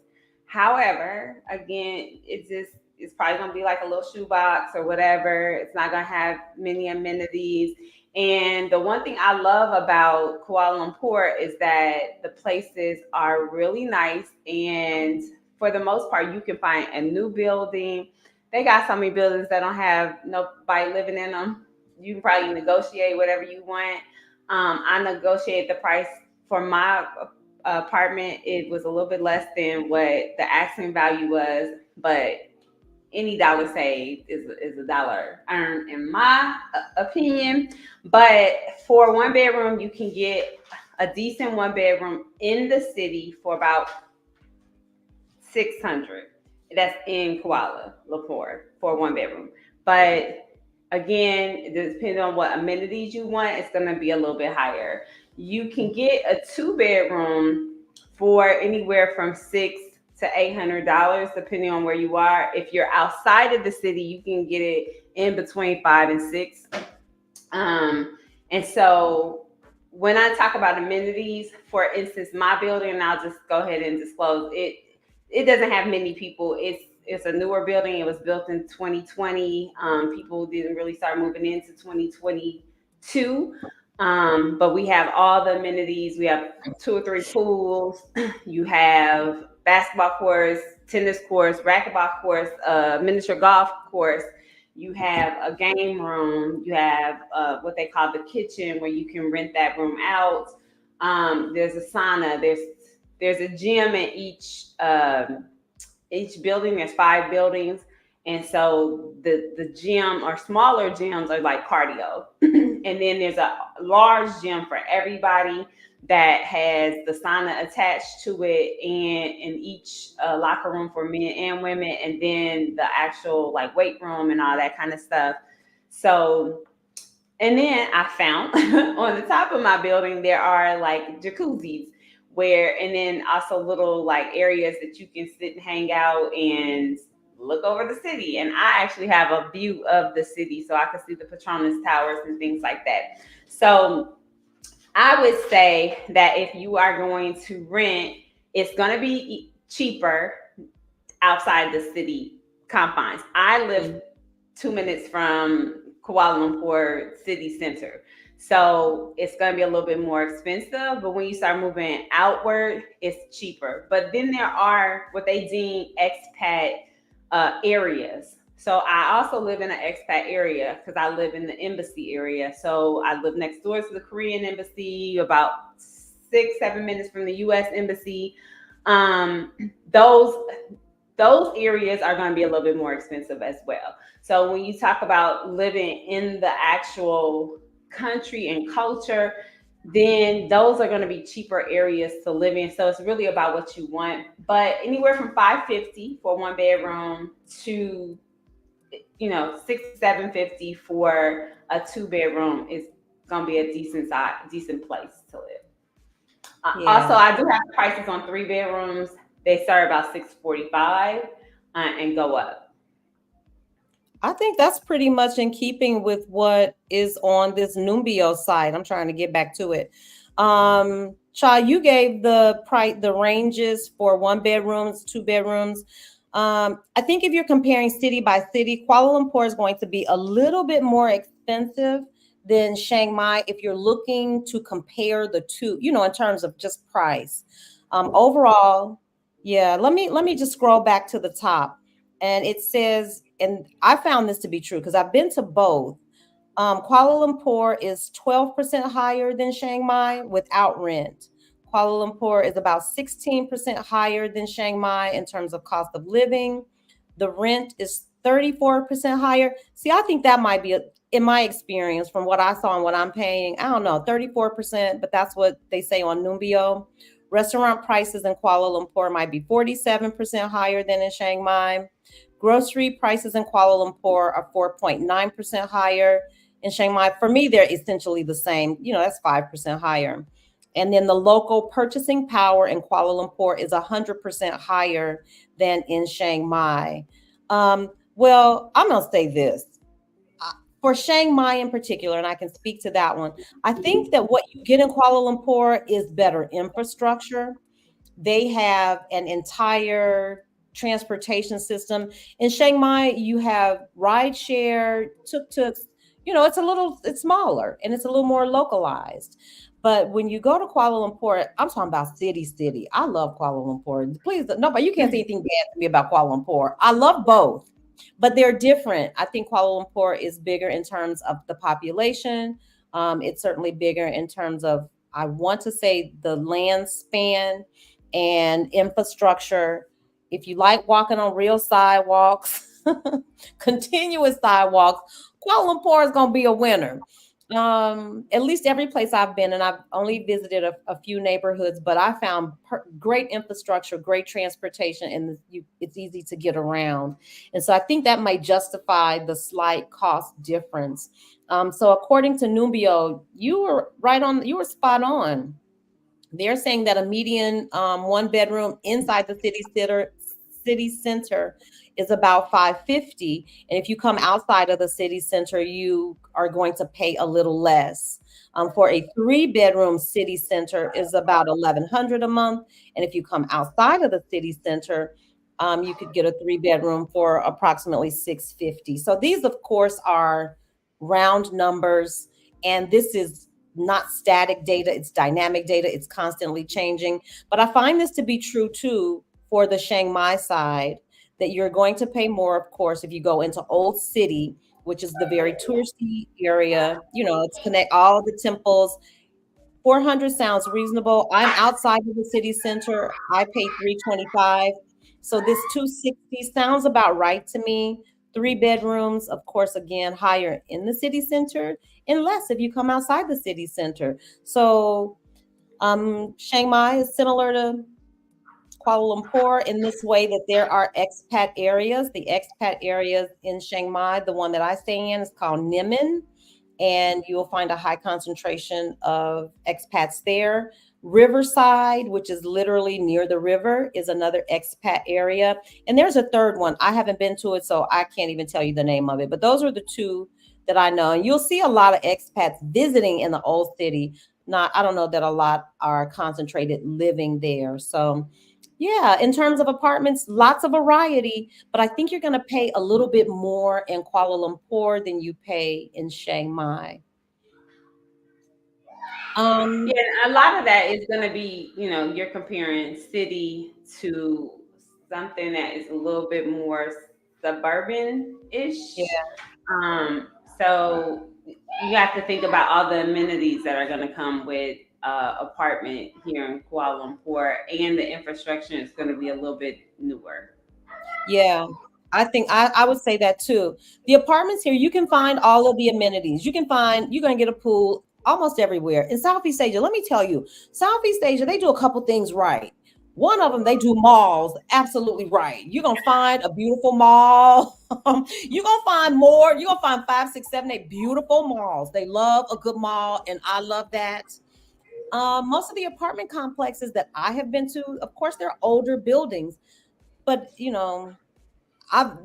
However, again, it's probably gonna be like a little shoebox or whatever. It's not gonna have many amenities. And the one thing I love about Kuala Lumpur is that the places are really nice, and for the most part, you can find a new building. They got so many buildings that don't have nobody living in them. You can probably negotiate whatever you want. I negotiated the price for my apartment. It was a little bit less than what the asking value was, but any dollar saved is a dollar earned in my opinion. But for one bedroom, you can get a decent one bedroom in the city for about 600. That's in Kuala Lumpur for one bedroom. But again, depending on what amenities you want, it's going to be a little bit higher. You can get a two bedroom for anywhere from $600 to $800, depending on where you are. If you're outside of the city, you can get it in between 5 and 6. And so when I talk about amenities, for instance, my building, and I'll just go ahead and disclose it. It doesn't have many people. It's a newer building. It was built in 2020. People didn't really start moving into 2022. But we have all the amenities. We have 2 or 3 pools. You have basketball courts, tennis courts, racquetball courts, miniature golf course. You have a game room. You have what they call the kitchen, where you can rent that room out. There's a sauna. There's a gym in each building. There's 5 buildings, and so the gym or smaller gyms are like cardio, and then there's a large gym for everybody that has the sauna attached to it, and in each locker room for men and women, and then the actual like weight room and all that kind of stuff. So, and then I found on the top of my building there are like jacuzzis and then also little like areas that you can sit and hang out and look over the city. And I actually have a view of the city, so I can see the Petronas Towers and things like that. So I would say that if you are going to rent, it's going to be cheaper outside the city confines. I live 2 minutes from Kuala Lumpur city center. So it's going to be a little bit more expensive, but when you start moving outward, it's cheaper. But then there are what they deem expat areas. So I also live in an expat area because I live in the embassy area. So I live next door to the Korean embassy, about 6, 7 minutes from the U.S. embassy. Um, those those areas are going to be a little bit more expensive as well. So when you talk about living in the actual country and culture, then those are going to be cheaper areas to live in. So it's really about what you want. But anywhere from 550 for one bedroom to 6 to 750 for a 2 bedroom is gonna be a decent place to live. Also, Yeah. I do have prices on 3 bedrooms. They start about 645 and go up. I think that's pretty much in keeping with what is on this Numbio site. I'm trying to get back to it. Cha, you gave the price, the ranges for 1 bedrooms, 2 bedrooms. I think if you're comparing city by city, Kuala Lumpur is going to be a little bit more expensive than Chiang Mai if you're looking to compare the two, in terms of just price. Overall, yeah, let me just scroll back to the top, and it says, and I found this to be true because I've been to both. Kuala Lumpur is 12% higher than Chiang Mai without rent. Kuala Lumpur is about 16% higher than Chiang Mai in terms of cost of living. The rent is 34% higher. See, I think that might be, in my experience, from what I saw and what I'm paying, I don't know, 34%, but that's what they say on Numbio. Restaurant prices in Kuala Lumpur might be 47% higher than in Chiang Mai. Grocery prices in Kuala Lumpur are 4.9% higher. In Chiang Mai, for me, they're essentially the same. That's 5% higher. And then the local purchasing power in Kuala Lumpur is 100% higher than in Chiang Mai. Well, I'm going to say this. For Chiang Mai in particular, and I can speak to that one, I think that what you get in Kuala Lumpur is better infrastructure. They have an entire transportation system. In Chiang Mai, you have rideshare, tuk-tuks. It's smaller and it's a little more localized. But when you go to Kuala Lumpur, I'm talking about city. I love Kuala Lumpur. Please, nobody, you can't say anything bad to me about Kuala Lumpur. I love both, but they're different. I think Kuala Lumpur is bigger in terms of the population. It's certainly bigger in terms of, I want to say, the land span and infrastructure. If you like walking on real sidewalks, continuous sidewalks, Kuala Lumpur is going to be a winner. At least every place I've been, and I've only visited a few neighborhoods, but I found great infrastructure, great transportation, and it's easy to get around. And so I think that might justify the slight cost difference. So according to Numbio, you were spot on. They're saying that a median 1 bedroom inside the city center is about 550, and if you come outside of the city center, you are going to pay a little less. For a 3 bedroom city center is about 1,100 a month, and if you come outside of the city center, you could get a 3 bedroom for approximately 650. So these, of course, are round numbers, and this is not static data, it's dynamic data, it's constantly changing. But I find this to be true too for the Chiang Mai side, that you're going to pay more, of course, if you go into Old City, which is the very touristy area. It's connect all the temples. 400 sounds reasonable. I'm outside of the city center. I pay 325. So this 260 sounds about right to me. 3 bedrooms, of course, again, higher in the city center and less if you come outside the city center. So Chiang Mai is similar to Kuala Lumpur in this way, that there are expat areas. The expat areas in Chiang Mai, the one that I stay in, is called Nimin, and you'll find a high concentration of expats there. Riverside, which is literally near the river, is another expat area. And there's a third one. I haven't been to it, so I can't even tell you the name of it. But those are the two that I know. And you'll see a lot of expats visiting in the old city. I don't know that a lot are concentrated living there. So yeah, in terms of apartments, lots of variety, but I think you're going to pay a little bit more in Kuala Lumpur than you pay in Chiang Mai. Um, Yeah, a lot of that is going to be, you're comparing city to something that is a little bit more suburban-ish. yeah, Um, so you have to think about all the amenities that are going to come with apartment here in Kuala Lumpur, and the infrastructure is going to be a little bit newer. Yeah, I think I would say that too. The apartments here, you can find all of the amenities. You're going to get a pool almost everywhere. In Southeast Asia, let me tell you, Southeast Asia, they do a couple things right. One of them, they do malls absolutely right. You're going to find a beautiful mall. You're going to find more. You're going to find 5, 6, 7, 8 beautiful malls. They love a good mall, and I love that. Most of the apartment complexes that I have been to, of course, they're older buildings, but the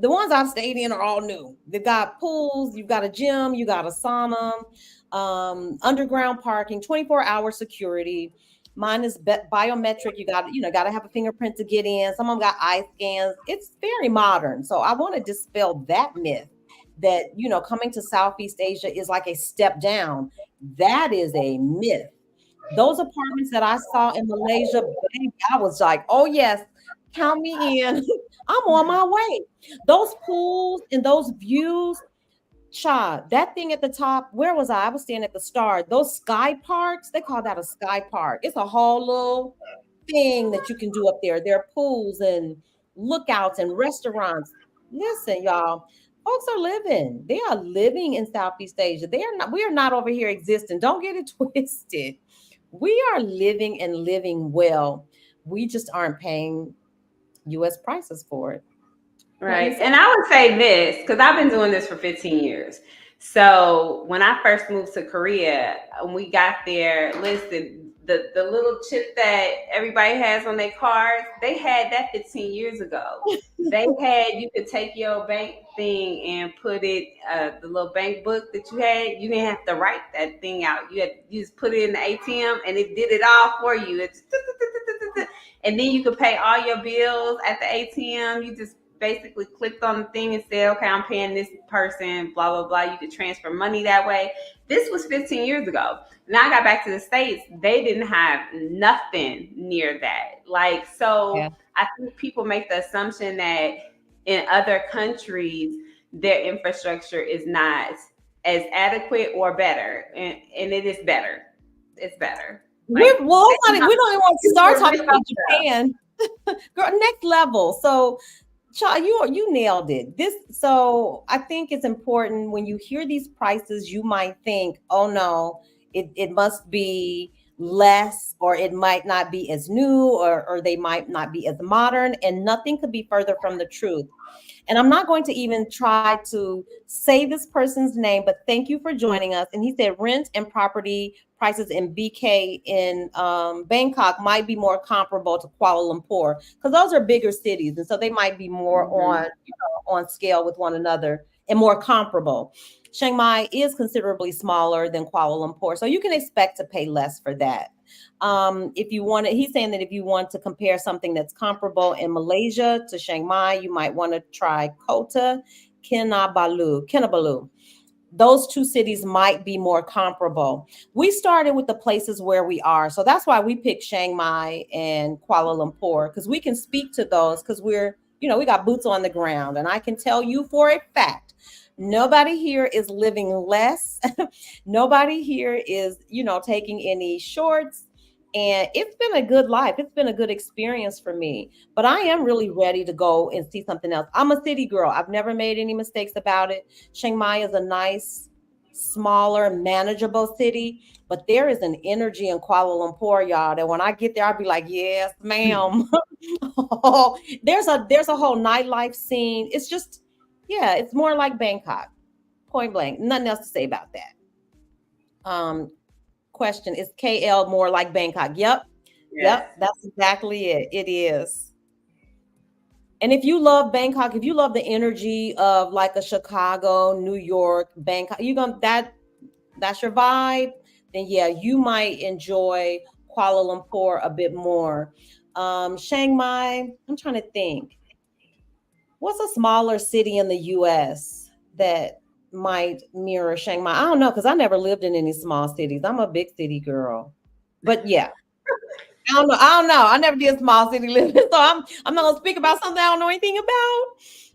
ones I've stayed in are all new. They've got pools, you've got a gym, you got a sauna, underground parking, 24-hour security. Mine is biometric. Got to have a fingerprint to get in. Some of them got eye scans. It's very modern. So I want to dispel that myth that, coming to Southeast Asia is like a step down. That is a myth. Those apartments that I saw in Malaysia, baby, I was like, oh yes, count me in. I'm on my way. Those pools and those views, that thing at the top, where was I? I was standing at the Star. Those sky parks, they call that a sky park. It's a whole little thing that you can do up there. There are pools and lookouts and restaurants. Listen, y'all, folks are living. They are living in Southeast Asia. We are not over here existing. Don't get it twisted. We are living and living well. We just aren't paying US prices for it. Right. And I would say this, because I've been doing this for 15 years. So when I first moved to Korea, when we got there, listen, the little chip that everybody has on their cards, they had that 15 years ago. You could take your bank thing and put it, the little bank book that you had, you didn't have to write that thing out. You just put it in the ATM and it did it all for you. And then you could pay all your bills at the ATM. You just basically clicked on the thing and said, okay, I'm paying this person, blah, blah, blah. You could transfer money that way. This was 15 years ago. Now I got back to the States. They didn't have nothing near that. Yeah. I think people make the assumption that in other countries, their infrastructure is not as adequate or better. And it is better. It's better. We don't even want to start talking about Japan. Girl, next level. So you nailed it. So I think it's important when you hear these prices, you might think, oh no, it must be less, or it might not be as new, or they might not be as modern, and nothing could be further from the truth. And I'm not going to even try to say this person's name, but thank you for joining us. And he said rent and property prices in BK in Bangkok might be more comparable to Kuala Lumpur, because those are bigger cities. And so they might be more on scale with one another and more comparable. Chiang Mai is considerably smaller than Kuala Lumpur, so you can expect to pay less for that. He's saying that if you want to compare something that's comparable in Malaysia to Chiang Mai, you might want to try Kota Kinabalu. Those two cities might be more comparable. We started with the places where we are. So that's why we picked Chiang Mai and Kuala Lumpur, because we can speak to those, because we got boots on the ground. And I can tell you for a fact, nobody here is living less. Nobody here is, taking any shorts. And it's been a good life. It's been a good experience for me. But I am really ready to go and see something else. I'm a city girl. I've never made any mistakes about it. Chiang Mai is a nice, smaller, manageable city. But there is an energy in Kuala Lumpur, y'all, that when I get there, I'll be like, yes, ma'am. There's a whole nightlife scene. It's just, it's more like Bangkok. Point blank. Nothing else to say about that. Question, is KL more like Bangkok? Yep. That's exactly it. It is. And if you love Bangkok, if you love the energy of like a Chicago, New York, Bangkok, that's your vibe, then you might enjoy Kuala Lumpur a bit more. Chiang Mai, I'm trying to think, what's a smaller city in the US that might mirror Chiang Mai? I don't know, because I never lived in any small cities. I'm a big city girl. But I don't know. I never did small city living. So I'm not gonna speak about something I don't know anything about.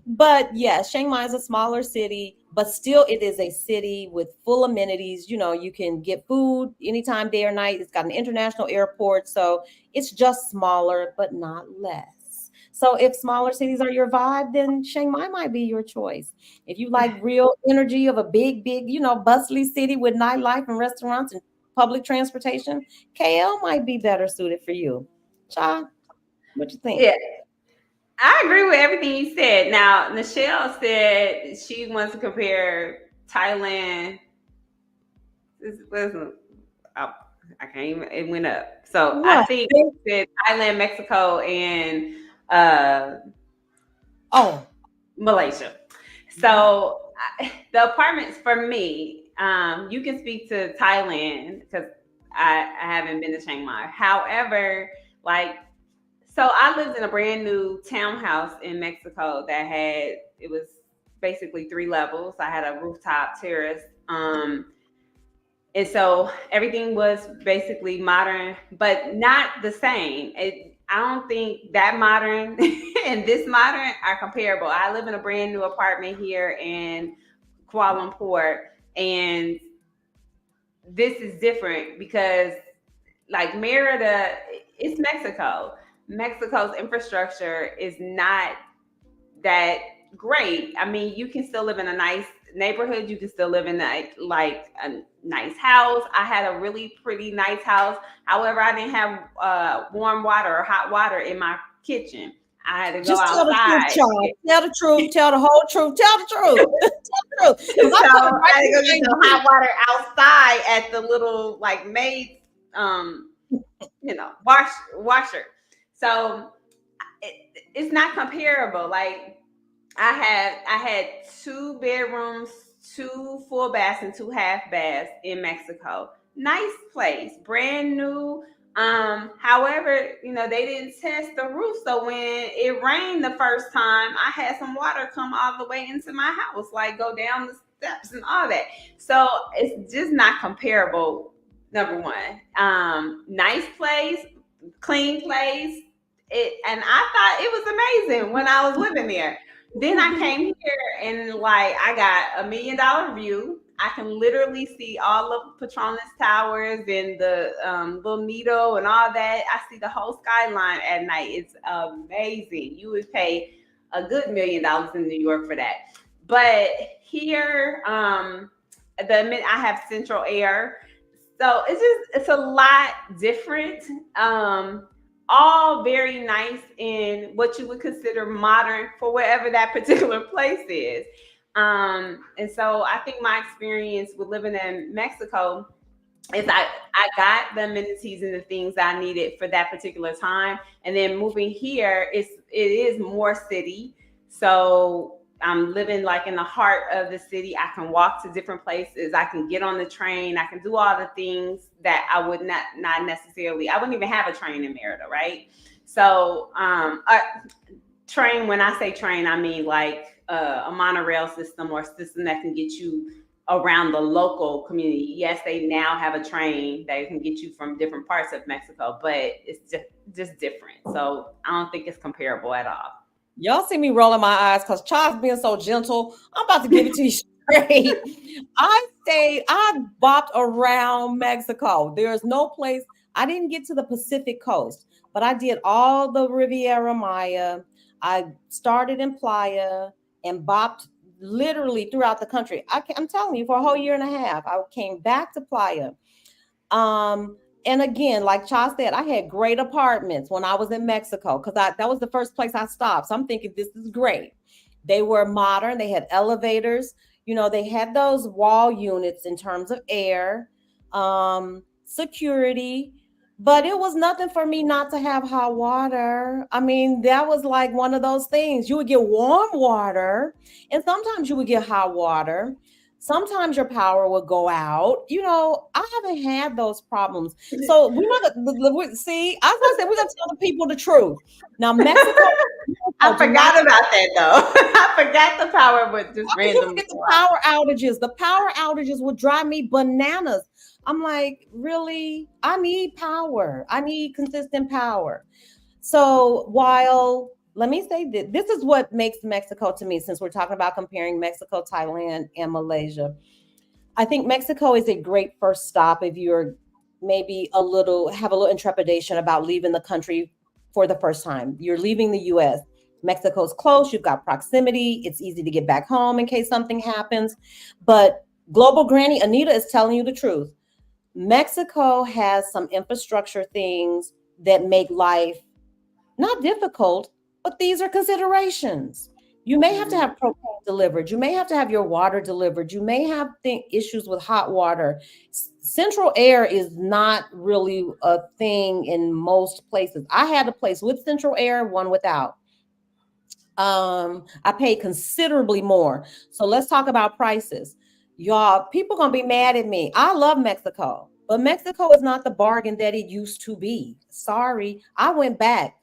But yeah, Chiang Mai is a smaller city, but still it is a city with full amenities. You can get food anytime, day or night. It's got an international airport, so it's just smaller, but not less. So if smaller cities are your vibe, then Chiang Mai might be your choice. If you like real energy of a big, bustly city with nightlife and restaurants and public transportation, KL might be better suited for you. Cha, what you think? Yeah, I agree with everything you said. Now, Nichelle said she wants to compare Thailand. This wasn't. Oh, I can't even. It went up. So I What? think that Thailand, Mexico, and uh, Oh, Malaysia. So the apartments for me, you can speak to Thailand because I haven't been to Chiang Mai. However, like, so I lived in a brand new townhouse in Mexico that had, it was basically 3 levels. I had a rooftop terrace. And so everything was basically modern, but not the same. I don't think that modern and this modern are comparable. I live in a brand new apartment here in Kuala Lumpur, and this is different because, like, Merida, it's Mexico. Mexico's infrastructure is not that great. I mean, you can still live in a nice neighborhood. You can still live in a nice house. I had a really pretty nice house. However, I didn't have warm water or hot water in my kitchen. I had to go just tell the truth, outside. child. Tell the truth. Tell the whole truth. Tell the truth. Tell the truth. So Because I'm coming right I had to go get behind some you. hot water outside at the little like maid, washer. So it's not comparable. Like, I had 2 bedrooms, 2 full baths, and 2 half baths in Mexico. Nice place, brand new. However, they didn't test the roof, so when it rained the first time, I had some water come all the way into my house, like go down the steps and all that. So it's just not comparable. Number one, nice place, clean place. And I thought it was amazing when I was living there. Then I came here and like I got $1 million view. I can literally see all of Petronas Towers and the little Nido and all that. I see the whole skyline at night. It's amazing. You would pay a good $1 million in New York for that. But here, I have central air, so it's a lot different. All very nice in what you would consider modern for wherever that particular place is. And so I think my experience with living in Mexico is I got the amenities and the things I needed for that particular time. And then moving here, it is more city. So I'm living like in the heart of the city. I can walk to different places. I can get on the train. I can do all the things that I would not necessarily. I wouldn't even have a train in Merida, right? So a train. When I say train, I mean like a monorail system or a system that can get you around the local community. Yes, they now have a train that can get you from different parts of Mexico, but it's just different. So I don't think it's comparable at all. Y'all see me rolling my eyes because Charles being so gentle. I'm about to give it to you straight. I bopped around Mexico. There's no place. I didn't get to the Pacific coast, but I did all the Riviera Maya. I started in Playa and bopped literally throughout the country. I'm telling you, for a whole year and a half, I came back to Playa. And again, like Cha said, I had great apartments when I was in Mexico because that was the first place I stopped. So I'm thinking this is great. They were modern, they had elevators, they had those wall units in terms of air, security, but it was nothing for me not to have hot water. I mean, that was like one of those things. You would get warm water, and sometimes you would get hot water. Sometimes your power would go out. I haven't had those problems. So we're not see. I was gonna say we're gonna tell the people the truth. Now, Mexico. I forgot about that though. I forgot the power would just You randomly forget the go out. power outages. The power outages would drive me bananas. I'm like, really? I need power. I need consistent power. So while let me say that this is what makes Mexico to me, since we're talking about comparing Mexico, Thailand, and Malaysia. I think Mexico is a great first stop if you're maybe have a little intrepidation about leaving the country for the first time. You're leaving the US. Mexico's close, you've got proximity, it's easy to get back home in case something happens. But Global Granny Anita is telling you the truth. Mexico has some infrastructure things that make life not difficult, but these are considerations. You may have to Mhm. have propane delivered. You may have to have your water delivered. You may have issues with hot water. Central air is not really a thing in most places. I had a place with central air, one without. I paid considerably more. So let's talk about prices. Y'all, people gonna be mad at me. I love Mexico, but Mexico is not the bargain that it used to be. Sorry. I went back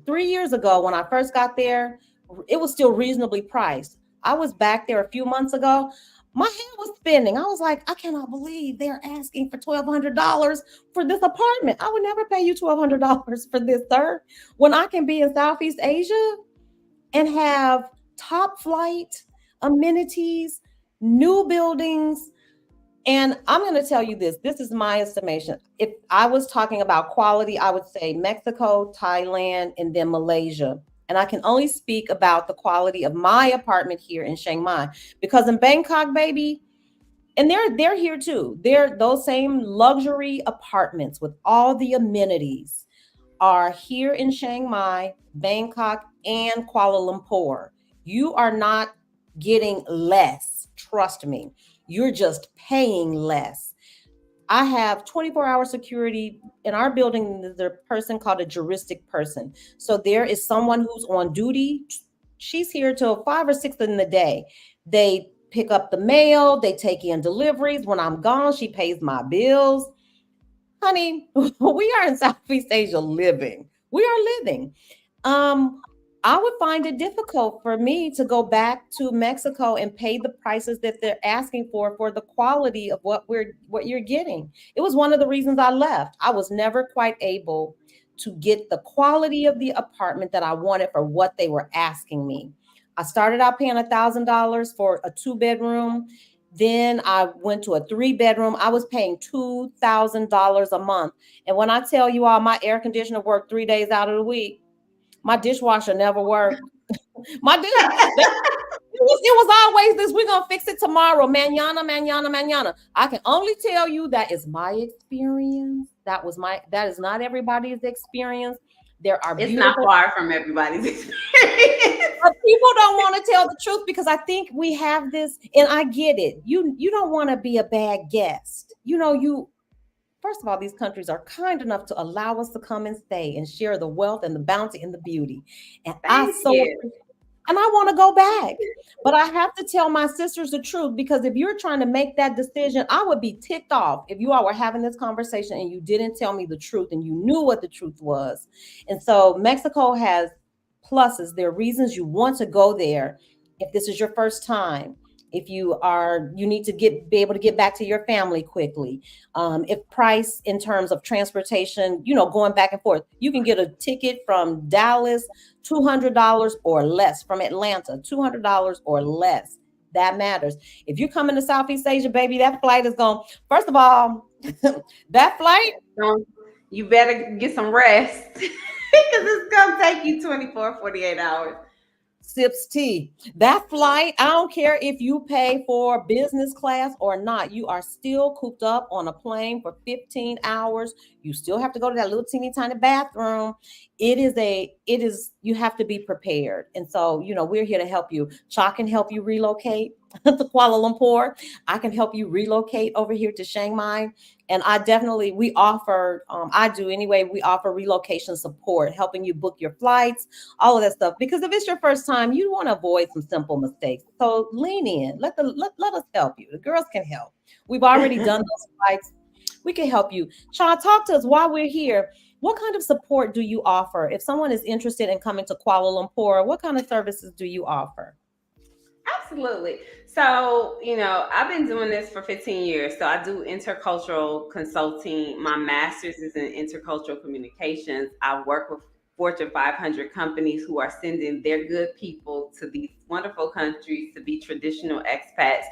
3 years ago when I first got there. It was still reasonably priced. I was back there a few months ago. My head was spinning. I was like, I cannot believe they're asking for $1,200 for this apartment. I would never pay you $1,200 for this, sir. When I can be in Southeast Asia and have top flight amenities, new buildings. And I'm going to tell you this, this is my estimation. If I was talking about quality, I would say Mexico, Thailand, and then Malaysia. And I can only speak about the quality of my apartment here in Chiang Mai, because in Bangkok, baby, and they're here too. They're those same luxury apartments with all the amenities are here in Chiang Mai, Bangkok, and Kuala Lumpur. You are not getting less. Trust me. You're just paying less. I have 24-hour security in our building. There's a person called a juristic person. So there is someone who's on duty. She's here till 5 or 6 in the day. They pick up the mail, they take in deliveries. When I'm gone, she pays my bills. Honey, we are in Southeast Asia living. We are living. Um, I would find it difficult for me to go back to Mexico and pay the prices that they're asking for the quality of what you're getting. It was one of the reasons I left. I was never quite able to get the quality of the apartment that I wanted for what they were asking me. I started out paying $1,000 for a 2 bedroom. Then I went to a 3 bedroom. I was paying $2,000 a month. And when I tell you all, my air conditioner worked 3 days out of the week. My dishwasher never worked. My dish, it was always this. We're gonna fix it tomorrow. Manana, manana, manana. I can only tell you that is my experience. That is not everybody's experience. There are It's not beautiful, far from everybody's experience. but people don't want to tell the truth because I think we have this, and I get it. You don't want to be a bad guest. You first of all, these countries are kind enough to allow us to come and stay and share the wealth and the bounty and the beauty. And I Thank so you. appreciate, and I want to go back. But I have to tell my sisters the truth, because if you're trying to make that decision, I would be ticked off if you all were having this conversation and you didn't tell me the truth and you knew what the truth was. And so Mexico has pluses. There are reasons you want to go there. If this is your first time, if you need to be able to get back to your family quickly. If price in terms of transportation, going back and forth, you can get a ticket from Dallas, $200 or less, from Atlanta, $200 or less. That matters. If you're coming to Southeast Asia, baby, that flight is going, first of all, that flight, So you better get some rest because it's going to take you 24, 48 hours. sips tea. That flight, I don't care if you pay for business class or not, you are still cooped up on a plane for 15 hours. You still have to go to that little teeny tiny bathroom. You have to be prepared. And so, we're here to help you. Cha can help you relocate to Kuala Lumpur. I can help you relocate over here to Chiang Mai. And we offer, I do anyway, we offer relocation support, helping you book your flights, all of that stuff. Because if it's your first time, you want to avoid some simple mistakes. So lean in. Let us help you. The girls can help. We've already done those flights. We can help you. Sean, talk to us while we're here. What kind of support do you offer? If someone is interested in coming to Kuala Lumpur, what kind of services do you offer? Absolutely. So, I've been doing this for 15 years. So I do intercultural consulting. My master's is in intercultural communications. I work with Fortune 500 companies who are sending their good people to these wonderful countries to be traditional expats.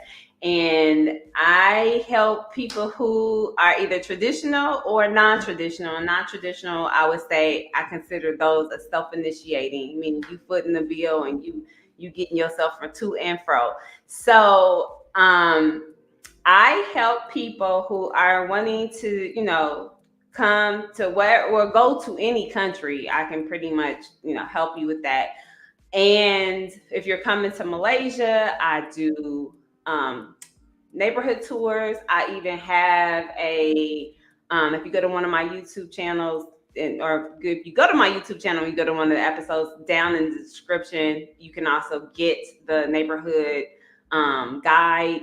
And I help people who are either traditional or non-traditional. Non-traditional, I would say I consider those as self-initiating, meaning you footing the bill and you getting yourself from to and fro. So I help people who are wanting to, come to where or go to any country. I can pretty much, help you with that. And if you're coming to Malaysia, I do neighborhood tours. I even have if you go to one of my YouTube channels, or if you go to my YouTube channel, you go to one of the episodes, down in the description, you can also get the neighborhood guide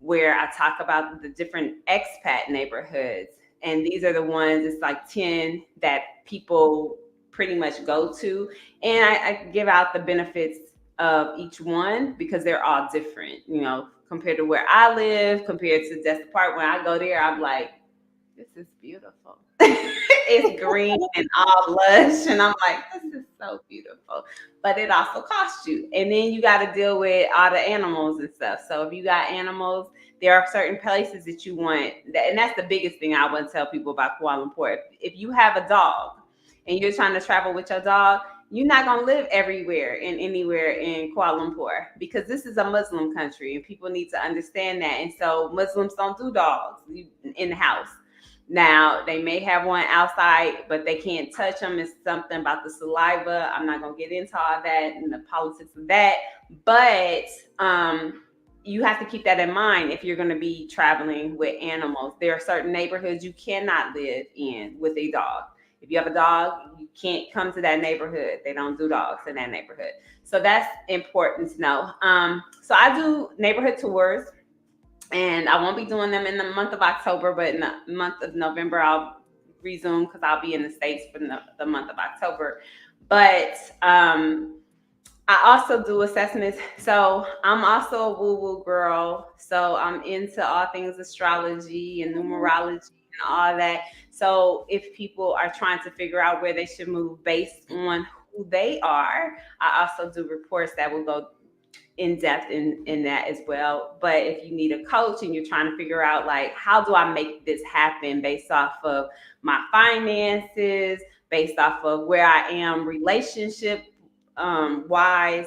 where I talk about the different expat neighborhoods. And these are the ones, it's like 10 that people pretty much go to. And I give out the benefits of each one because they're all different, compared to where I live, compared to that's the part when I go there, I'm like, this is beautiful. It's green and all lush. And I'm like, this is so beautiful. But it also costs you. And then you got to deal with all the animals and stuff. So if you got animals, there are certain places that you want. And that's the biggest thing I want to tell people about Kuala Lumpur. If you have a dog and you're trying to travel with your dog, you're not going to live everywhere and anywhere in Kuala Lumpur because this is a Muslim country and people need to understand that. And so Muslims don't do dogs in the house. Now, they may have one outside, but they can't touch them. It's something about the saliva. I'm not going to get into all that and the politics of that. But you have to keep that in mind if you're going to be traveling with animals. There are certain neighborhoods you cannot live in with a dog. If you have a dog, you can't come to that neighborhood. They don't do dogs in that neighborhood. So that's important to know. So I do neighborhood tours. And I won't be doing them in the month of October, but in the month of November, I'll resume because I'll be in the States for the month of October. But I also do assessments. So I'm also a woo-woo girl. So I'm into all things astrology and numerology and all that. So if people are trying to figure out where they should move based on who they are, I also do reports that will go in depth in that as well. But if you need a coach and you're trying to figure out like, how do I make this happen based off of my finances, based off of where I am relationship wise,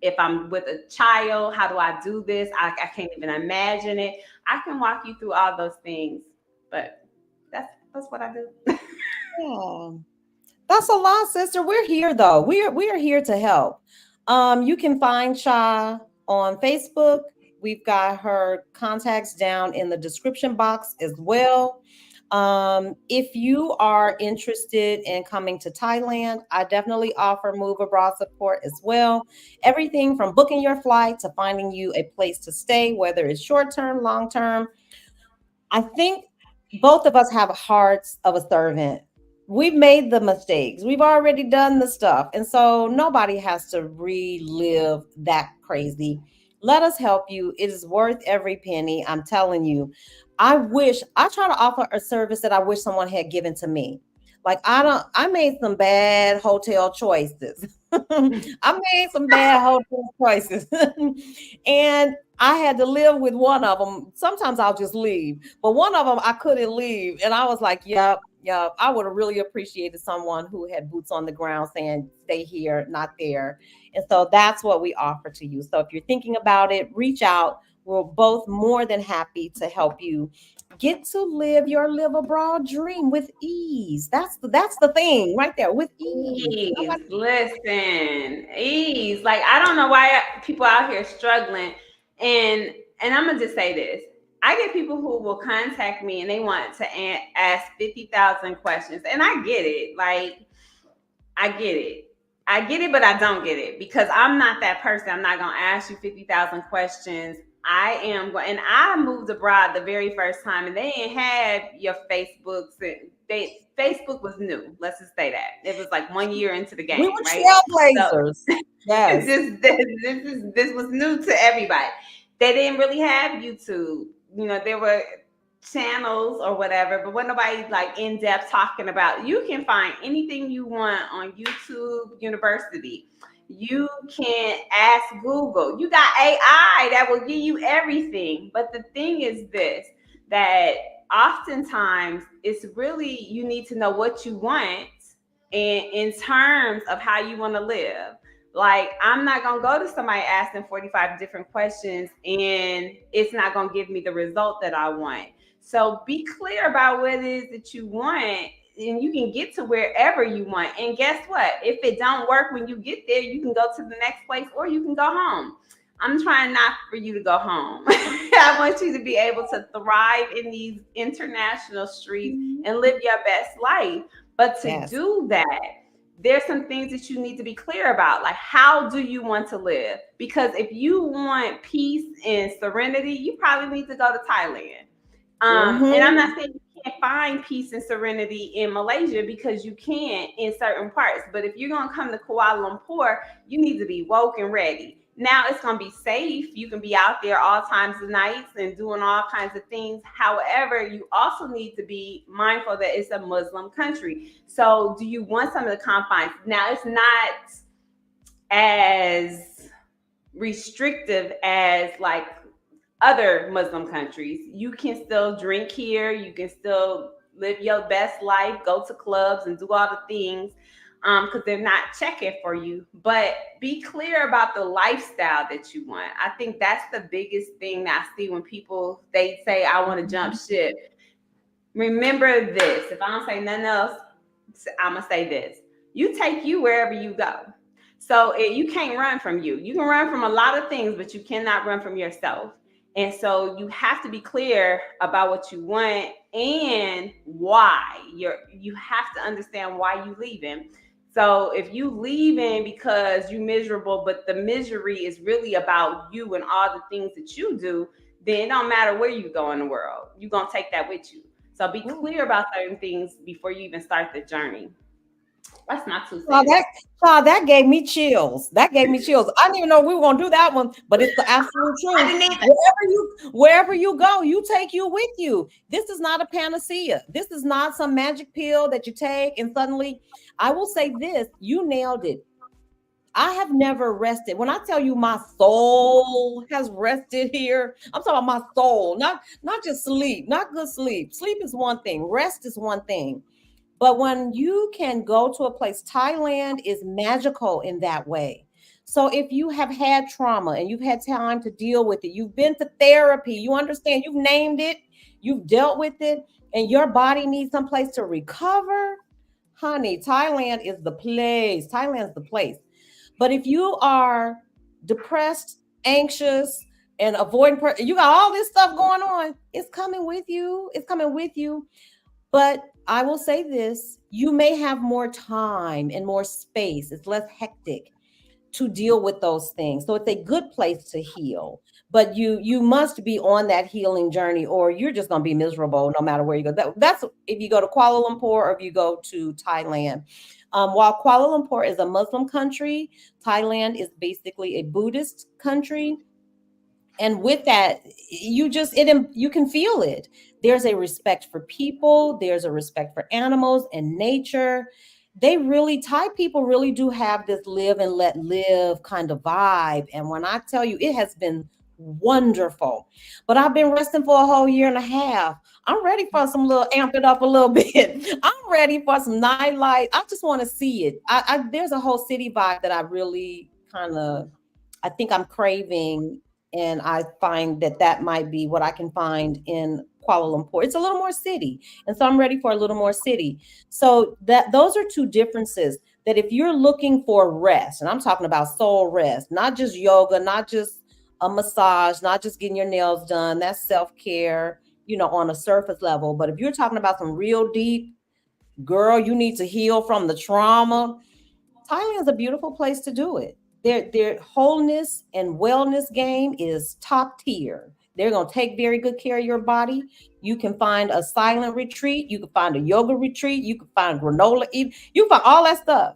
if I'm with a child, how do I do this? I can't even imagine it. I can walk you through all those things, but that's what I do. Yeah. That's a lot, sister. We're here though. We are here to help. You can find Sha on Facebook. We've got her contacts down in the description box as well. If you are interested in coming to Thailand, I definitely offer move abroad support as well. Everything from booking your flight to finding you a place to stay, whether it's short term, long term. I think both of us have hearts of a servant. We've made the mistakes. We've already done the stuff. And so nobody has to relive that crazy. Let us help you. It is worth every penny. I'm telling you. I try to offer a service that I wish someone had given to me. Like I made some bad hotel choices. I made some bad hotel choices. And I had to live with one of them. Sometimes I'll just leave, but one of them I couldn't leave. And I was like, yep, yep. I would have really appreciated someone who had boots on the ground saying, stay here, not there. And so that's what we offer to you. So if you're thinking about it, reach out. We're both more than happy to help you get to live your live abroad dream with ease. That's the thing right there, with ease. Ease, listen, ease. Like I don't know why people out here struggling, and I'm gonna just say this: I get people who will contact me and they want to ask 50,000 questions, and I get it. Like I get it. I get it, but I don't get it because I'm not that person. I'm not gonna ask you 50,000 questions. I am going, and I moved abroad the very first time, and they didn't have your Facebooks. And Facebook was new. Let's just say that it was like 1 year into the game, We were right? trailblazers. So, Yes. this was new to everybody. They didn't really have YouTube. There were channels or whatever, but when nobody like in depth talking about, you can find anything you want on YouTube University. You can ask Google. You got AI that will give you everything. But the thing is this, that oftentimes it's really, you need to know what you want and in terms of how you want to live. Like, I'm not going to go to somebody asking 45 different questions and it's not going to give me the result that I want. So be clear about what it is that you want, and you can get to wherever you want. And guess what? If it don't work when you get there, you can go to the next place or you can go home. I'm trying not for you to go home. I want you to be able to thrive in these international streets and live your best life. But to Yes. do that, there's some things that you need to be clear about. Like, how do you want to live? Because if you want peace and serenity, you probably need to go to Thailand. And I'm Mm-hmm. not saying you can't find peace and serenity in Malaysia, because you can in certain parts. But if you're going to come to Kuala Lumpur, you need to be woke and ready. Now it's going to be safe. You can be out there all times of nights and doing all kinds of things. However, you also need to be mindful that it's a Muslim country. So do you want some of the confines? Now it's not as restrictive as like other Muslim countries. You can still drink here. You can still live your best life, go to clubs and do all the things, because they're not checking for you. But be clear about the lifestyle that you want. I think that's the biggest thing that I see when people, they say, I want to jump ship. Remember this. If I don't say nothing else, I'm going to say this. You take you wherever you go. So you can't run from you. You can run from a lot of things, but you cannot run from yourself. And so you have to be clear about what you want and why. You have to understand why you leaving. So if you leaving because you miserable, but the misery is really about you and all the things that you do, then it don't matter where you go in the world. You're gonna take that with you. So be clear about certain things before you even start the journey. That's my two Well, cents. that gave me chills. That gave me chills. I didn't even know we were gonna do that one, but it's the absolute I truth. didn't either. Wherever you go, you take you with you. This is not a panacea. This is not some magic pill that you take and suddenly. I will say this: you nailed it. I have never rested. When I tell you my soul has rested here, I'm talking about my soul, not just sleep, not good sleep. Sleep is one thing, rest is one thing. But when you can go to a place, Thailand is magical in that way. So if you have had trauma and you've had time to deal with it, you've been to therapy, you understand, you've named it, you've dealt with it, and your body needs some place to recover, honey, Thailand is the place. Thailand's the place. But if you are depressed, anxious, and avoiding, you got all this stuff going on, it's coming with you. It's coming with you. But I will say this, you may have more time and more space. It's less hectic to deal with those things. So it's a good place to heal. But you must be on that healing journey or you're just going to be miserable no matter where you go. That's if you go to Kuala Lumpur or if you go to Thailand. While Kuala Lumpur is a Muslim country, Thailand is basically a Buddhist country, and with that you can feel it. There's a respect for people, there's a respect for animals and nature. They really, Thai people really do have this live and let live kind of vibe, and when I tell you, it has been wonderful. But I've been resting for a whole year and a half. I'm ready for some little amp it up a little bit. I'm ready for some nightlight. I just want to see it. There's a whole city vibe that I really kind of, I think I'm craving, and I find that that might be what I can find in Kuala Lumpur. It's a little more city, and so I'm ready for a little more city. So that those are two differences. That if you're looking for rest, and I'm talking about soul rest, not just yoga, not just a massage, not just getting your nails done, that's self care, on a surface level. But if you're talking about some real deep, girl, you need to heal from the trauma. Thailand is a beautiful place to do it. Their wholeness and wellness game is top tier. They're gonna take very good care of your body. You can find a silent retreat. You can find a yoga retreat. You can find granola. You can find all that stuff.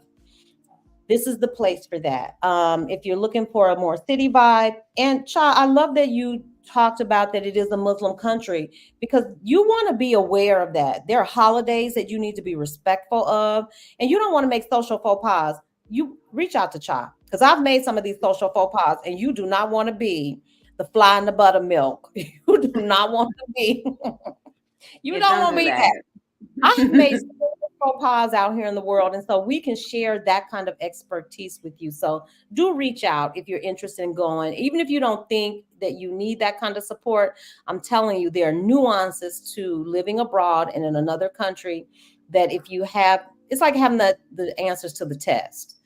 This is the place for that. If you're looking for a more city vibe, and Cha, I love that you talked about that it is a Muslim country, because you want to be aware of that. There are holidays that you need to be respectful of, and you don't want to make social faux pas. You reach out to Cha, because I've made some of these social faux pas, and you do not want to be the fly in the buttermilk. You do not want to be. You Yeah, don't don't want to do be that. that. I have made faux pas out here in the world, and so we can share that kind of expertise with you. So do reach out if you're interested in going, even if you don't think that you need that kind of support. I'm telling you, there are nuances to living abroad and in another country that if you have, it's like having the answers to the test,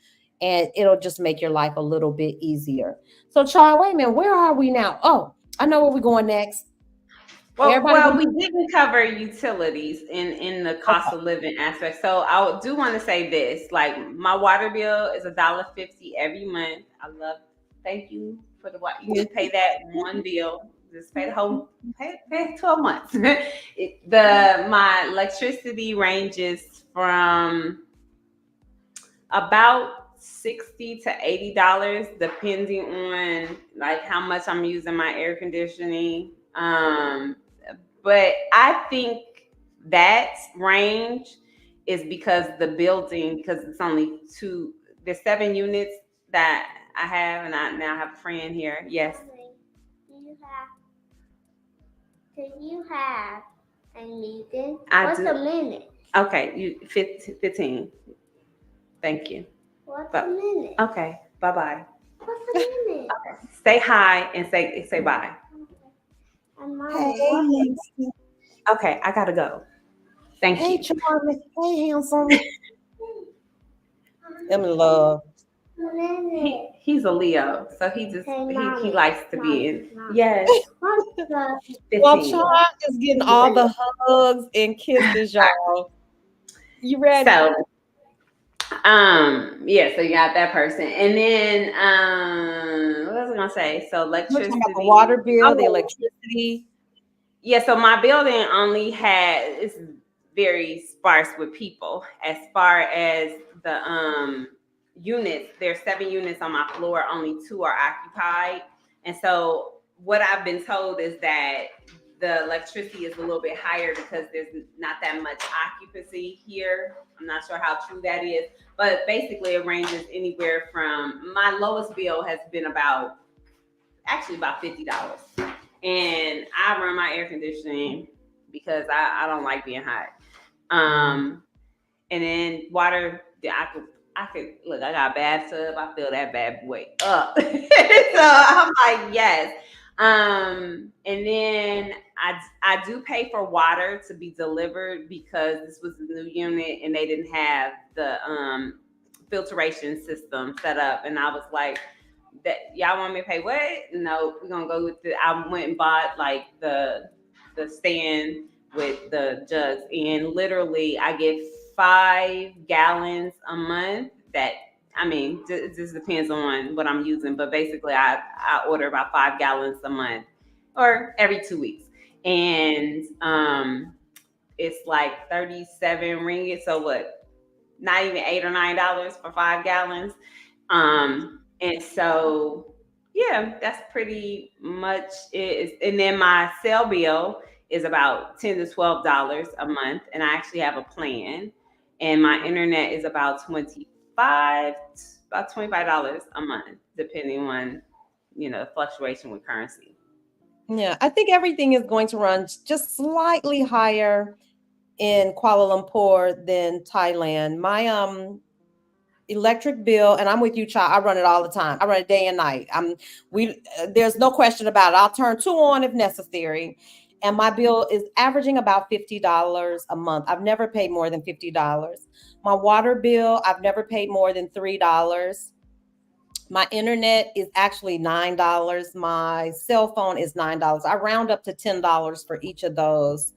and it'll just make your life a little bit easier. So, Char, wait a minute, where are we now? Oh, I know where we're going next. Everybody, Well, we didn't cover utilities in the cost okay. of living aspect. So I do want to say this: like my water bill is $1.50 every month. I love. Thank you for the water. You can pay that one bill. Just pay the whole pay 12 months. My electricity ranges from about $60 to $80, depending on like how much I'm using my air conditioning. But I think that range is because the building, because it's only two, there's 7 units that I have, and I now have a friend here. Yes. Do you have a meeting? I What's do. a minute? Okay, 15. Thank you. What's a minute? Okay, bye bye. What's a minute? Say hi and say bye. And Hey, mommy, Okay, I gotta go. Thank hey, you. Charlie. Hey, handsome. I'm in love. minute? He's a Leo, so Hey, he mommy, likes to be in. Mommy. Yes, What's the 12 15. is getting all the hugs and kisses, y'all. You ready? So yeah, so you got that person, and then what was I gonna say? So We're talking about the electricity. water bill, the Oh electricity. yeah, so my building only had, it's very sparse with people. As far as the units, there's 7 units on my floor, only 2 are occupied. And so what I've been told is that the electricity is a little bit higher because there's not that much occupancy here. I'm not sure how true that is, but basically it ranges anywhere from, my lowest bill has been about $50. And I run my air conditioning because I don't like being hot. And then water, I could look. I got a bathtub. I fill that bad boy up. So I'm like, yes. And then I do pay for water to be delivered because this was a new unit and they didn't have the filtration system set up, and I was like, that y'all want me to pay what? No, we're gonna go with the. I went and bought like the stand with the jugs, and literally I get 5 gallons a month. That, I mean, it just depends on what I'm using, but basically I order about 5 gallons a month or every 2 weeks, and it's like 37 ringgit. So what? Not even $8 or $9 for 5 gallons. And so, yeah, that's pretty much it. And then my cell bill is about $10 to $12 a month, and I actually have a plan. And my internet is about $25 a month, depending on fluctuation with currency. Yeah, I think everything is going to run just slightly higher in Kuala Lumpur than Thailand. My electric bill, and I'm with you, child. I run it all the time. I run it day and night. There's no question about it. I'll turn 2 on if necessary. And my bill is averaging about $50 a month. I've never paid more than $50. My water bill, I've never paid more than $3. My internet is actually $9. My cell phone is $9. I round up to $10 for each of those.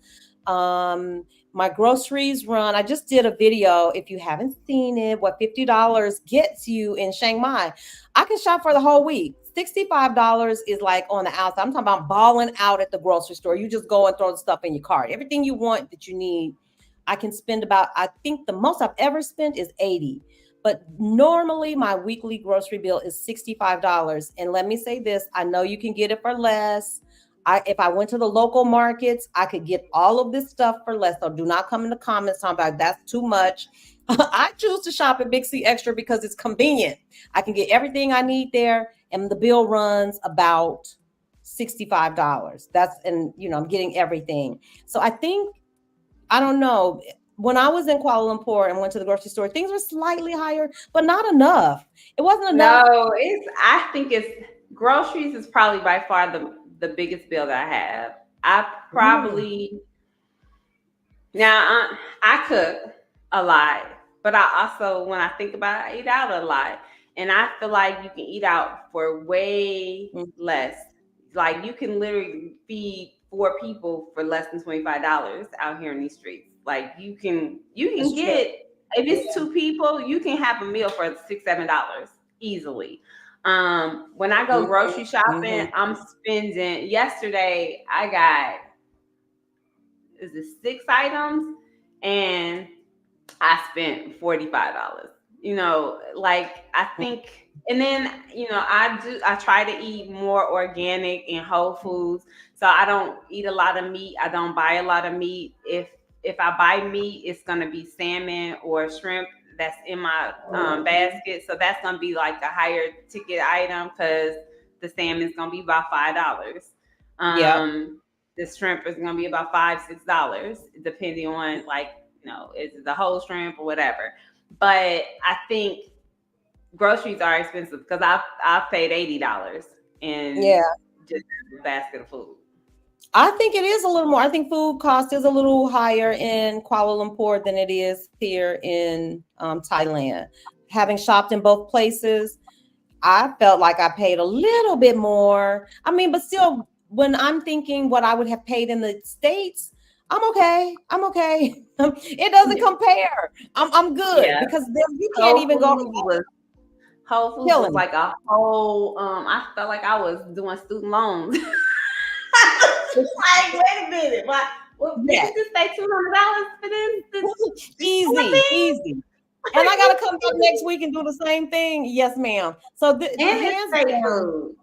Um, my groceries run. I just did a video. If you haven't seen it, what $50 gets you in Chiang Mai. I can shop for the whole week. $65 is like on the outside. I'm talking about balling out at the grocery store. You just go and throw the stuff in your cart. Everything you want that you need. I can spend about, I think the most I've ever spent is 80. But normally my weekly grocery bill is $65. And let me say this, I know you can get it for less. If I went to the local markets, I could get all of this stuff for less. So do not come in the comments talking about that's too much. I choose to shop at Big C Extra because it's convenient. I can get everything I need there, and the bill runs about $65. I'm getting everything. So I think, I don't know. When I was in Kuala Lumpur and went to the grocery store, things were slightly higher, but not enough. It wasn't enough. No, I think it's groceries is probably by far the biggest bill that I have. I Really? probably now I cook a lot, but I also when I think about it, I eat out a lot, and I feel like you can eat out for way Mm, less. Like you can literally feed four people for less than $25 out here in these streets. Like you can that's true. get if it's two people, you can have a meal for $6-7 easily. When I go Mhm, grocery shopping, mhm. I'm spending. Yesterday, I got is it 6 items, and I spent $45. Like I think, and then I try to eat more organic and whole foods. So I don't eat a lot of meat. I don't buy a lot of meat. If I buy meat, it's gonna be salmon or shrimp that's in my basket. So that's gonna be like a higher ticket item because the salmon is gonna be about $5. Yep. Um, the shrimp is gonna be about $5-6, depending on like is it the whole shrimp or whatever. But I think groceries are expensive because I've paid $80 in Yeah. just a basket of food. I think it is a little more. I think food cost is a little higher in Kuala Lumpur than it is here in Thailand. Having shopped in both places, I felt like I paid a little bit more. I mean, but still, when I'm thinking what I would have paid in the States, I'm okay. I'm okay. It doesn't Yeah, compare. I'm good yeah. because there, you can't Whole even go Foods was Whole Foods was killing. like a whole. I felt like I was doing student loans. Like, wait a minute, what? Well, did Yeah, you just pay $200 for this easy, thing? easy. And I gotta come back next week and do the same thing. Yes, ma'am. So And it's hands straight down, food.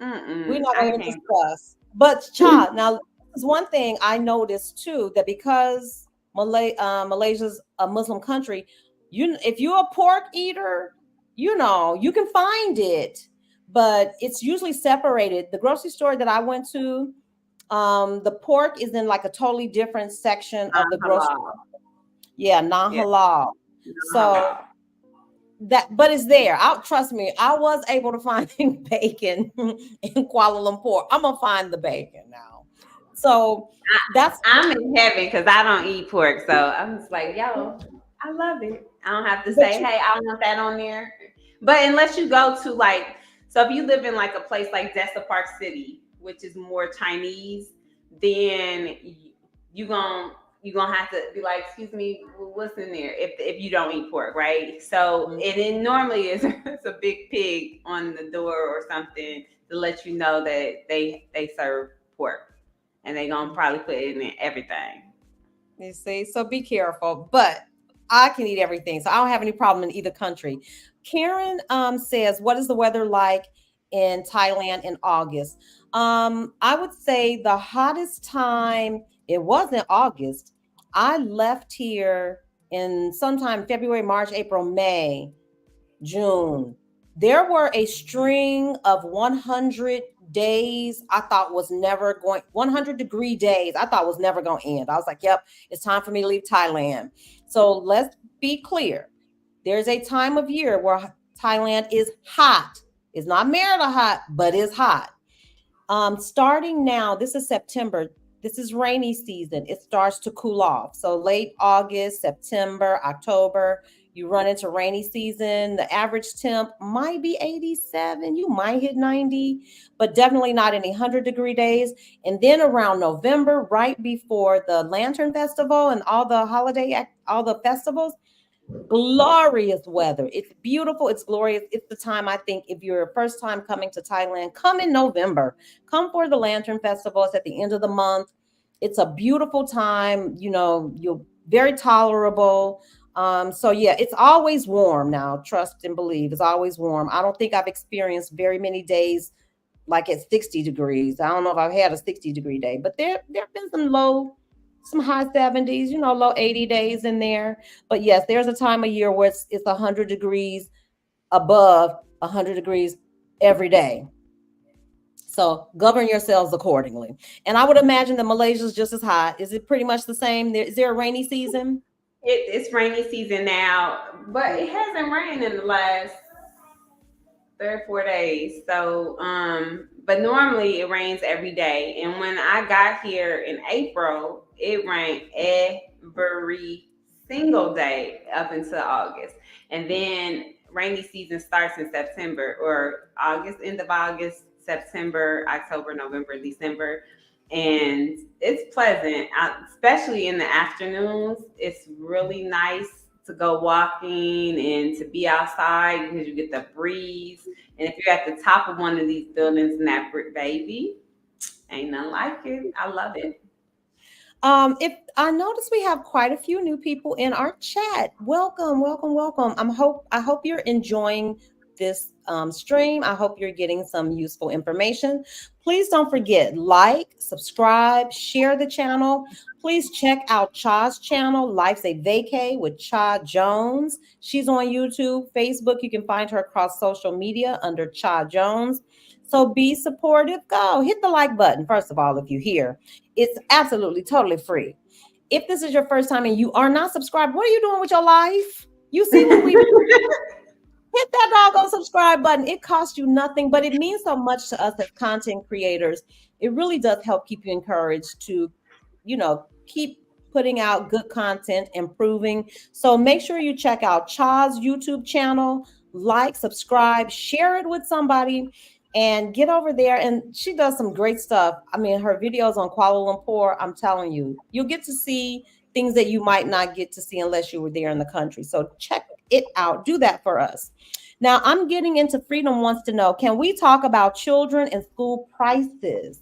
we're Mm-mm, not I gonna even can't. discuss. But child, now there's one thing I noticed too, that because Malaysia's a Muslim country, if you're a pork eater, you can find it, but it's usually separated. The grocery store that I went to, the pork is in like a totally different section of the grocery. Non-halal. Yeah, Yeah, non-halal. So non-halal. but it's there. I'll trust me. I was able to find bacon in Kuala Lumpur. I'm gonna find the bacon now. So that's I'm in heaven because I don't eat pork, so I'm just like, yo, I love it. I don't have to but say, hey, I don't want that on there. But unless you go to like, so if you live in like a place like Dessa Park City, which is more Chinese, then you gon' you gonna have to be like, excuse me, what's in there? If you don't eat pork, right? So Mhm. and it normally is it's a big pig on the door or something to let you know that they serve pork, and they gonna probably put it in everything. You see, so be careful. But I can eat everything, so I don't have any problem in either country. Karen says, "What is the weather like in Thailand in August?" I would say the hottest time it was in August. I left here in sometime February, March, April, May. June. There were a string of 100 days I thought was never going, 100-degree days I thought was never going to end. I was like, yep, it's time for me to leave Thailand. So let's be clear. There's a time of year where Thailand is hot. It's not Merida hot, but it's hot. Starting now, this is September. This is rainy season. It starts to cool off. So late August, September, October, you run into rainy season. The average temp might be 87. You might hit 90, but definitely not any 100-degree days. And then around November, right before the Lantern Festival and all the festivals, glorious weather. It's beautiful. It's glorious. It's the time, I think, if you're a first time coming to Thailand, come in November. Come for the Lantern Festival. It's at the end of the month. It's a beautiful time. You're very tolerable. So yeah, it's always warm now. Trust and believe. It's always warm. I don't think I've experienced very many days like at 60 degrees. I don't know if I've had a 60-degree day, but there have been some high 70s, low 80 days in there. But yes, there's a time of year where it's 100 degrees above 100 degrees every day. So govern yourselves accordingly. And I would imagine that Malaysia is just as hot. Is it pretty much the same? Is there a rainy season? It's rainy season now, but it hasn't rained in the last 3 or 4 days. So, but normally it rains every day. And when I got here in April, it rained every single day up until August. And then rainy season starts in September or August, end of August, September, October, November, December. And it's pleasant, especially in the afternoons. It's really nice to go walking and to be outside because you get the breeze. And if you're at the top of one of these buildings in that brick, baby, ain't nothing like it. I love it. If I notice we have quite a few new people in our chat. Welcome, welcome, welcome. I hope you're enjoying this stream. I hope you're getting some useful information. Please don't forget, like, subscribe, share the channel. Please check out Cha's channel, Life's a Vacay with Cha Jones. She's on YouTube, Facebook. You can find her across social media under Cha Jones. So be supportive. Go hit the like button. First of all, if you're here, it's absolutely totally free. If this is your first time and you are not subscribed, what are you doing with your life? You see what we hit that doggone subscribe button. It costs you nothing, but it means so much to us as content creators. It really does help keep you encouraged to, keep putting out good content, improving. So make sure you check out Cha's YouTube channel, like, subscribe, share it with somebody, and get over there. And she does some great stuff. I mean, her videos on Kuala Lumpur, I'm telling you, you'll get to see things that you might not get to see unless you were there in the country. So check it out. Do that for us. Now, I'm getting into Freedom wants to know, can we talk about children and school prices?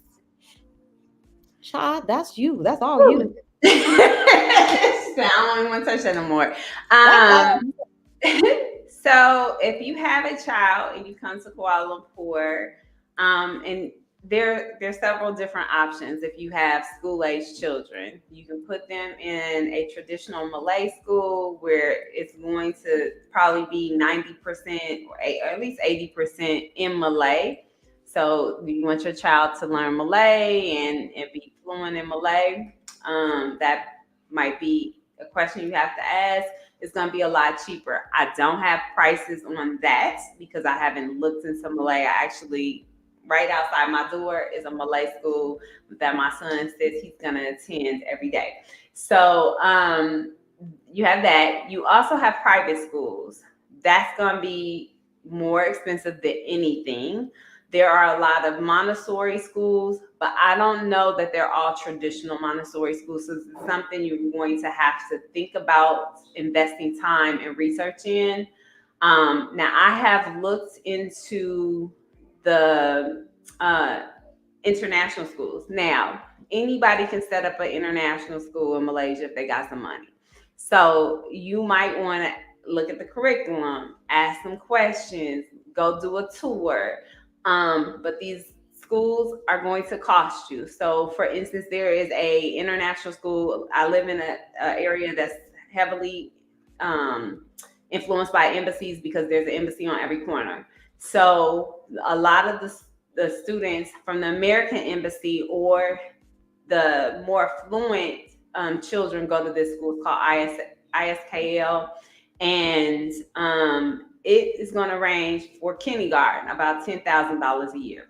Child, that's you. That's all you. I don't want to touch that no more. So if you have a child and you come to Kuala Lumpur, and there's several different options. If you have school-age children, you can put them in a traditional Malay school where it's going to probably be 90% or at least 80% in Malay. So you want your child to learn Malay and be fluent in Malay. That might be a question you have to ask. It's going to be a lot cheaper. I don't have prices on that because I haven't looked into Malay. I actually, right outside my door is a Malay school that my son says he's going to attend every day. So you have that. You also have private schools. That's going to be more expensive than anything. There are a lot of Montessori schools, but I don't know that they're all traditional Montessori schools. So it's something you're going to have to think about investing time and research in. Now, I have looked into the international schools. Now, anybody can set up an international school in Malaysia if they got some money. So you might want to look at the curriculum, ask some questions, go do a tour. But these schools are going to cost you. So for instance, there is a international school. I live in an area that's heavily influenced by embassies because there's an embassy on every corner. So a lot of the students from the American embassy or the more affluent children go to this school. It's called ISKL. And it is going to range for kindergarten about $10,000 a year.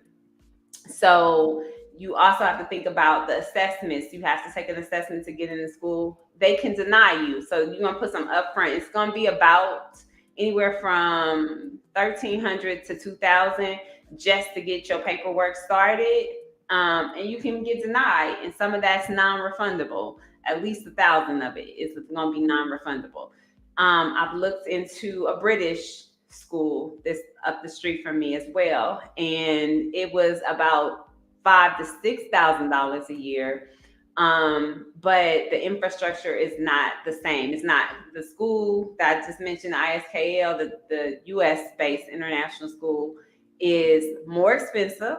So you also have to think about the assessments. You have to take an assessment to get into school. They can deny you. So you're going to put some upfront. It's going to be about anywhere from $1,300 to $2,000 just to get your paperwork started. And you can get denied. And some of that's non-refundable. At least $1,000 of it is going to be non-refundable. I've looked into a British school that's up the street from me as well, and it was about $5,000 to $6,000 a year. But the infrastructure is not the same. It's not the school that I just mentioned, ISKL, the US-based international school, is more expensive,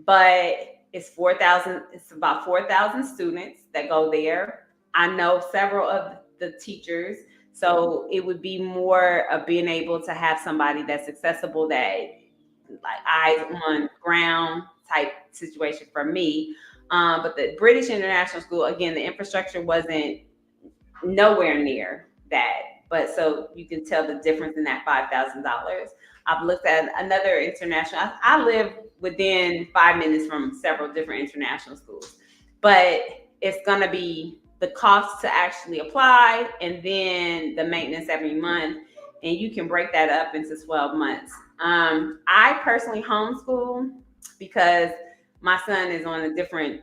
but it's 4,000. It's about 4,000 students that go there. I know several of the teachers, so it would be more of being able to have somebody that's accessible, that like eyes on ground type situation for me. But the British International School, again, the infrastructure wasn't nowhere near that. But so you can tell the difference in that $5,000. I've looked at another international. I live within 5 minutes from several different international schools, but it's gonna be the cost to actually apply and then the maintenance every month, and you can break that up into 12 months. I personally homeschool because my son is on a different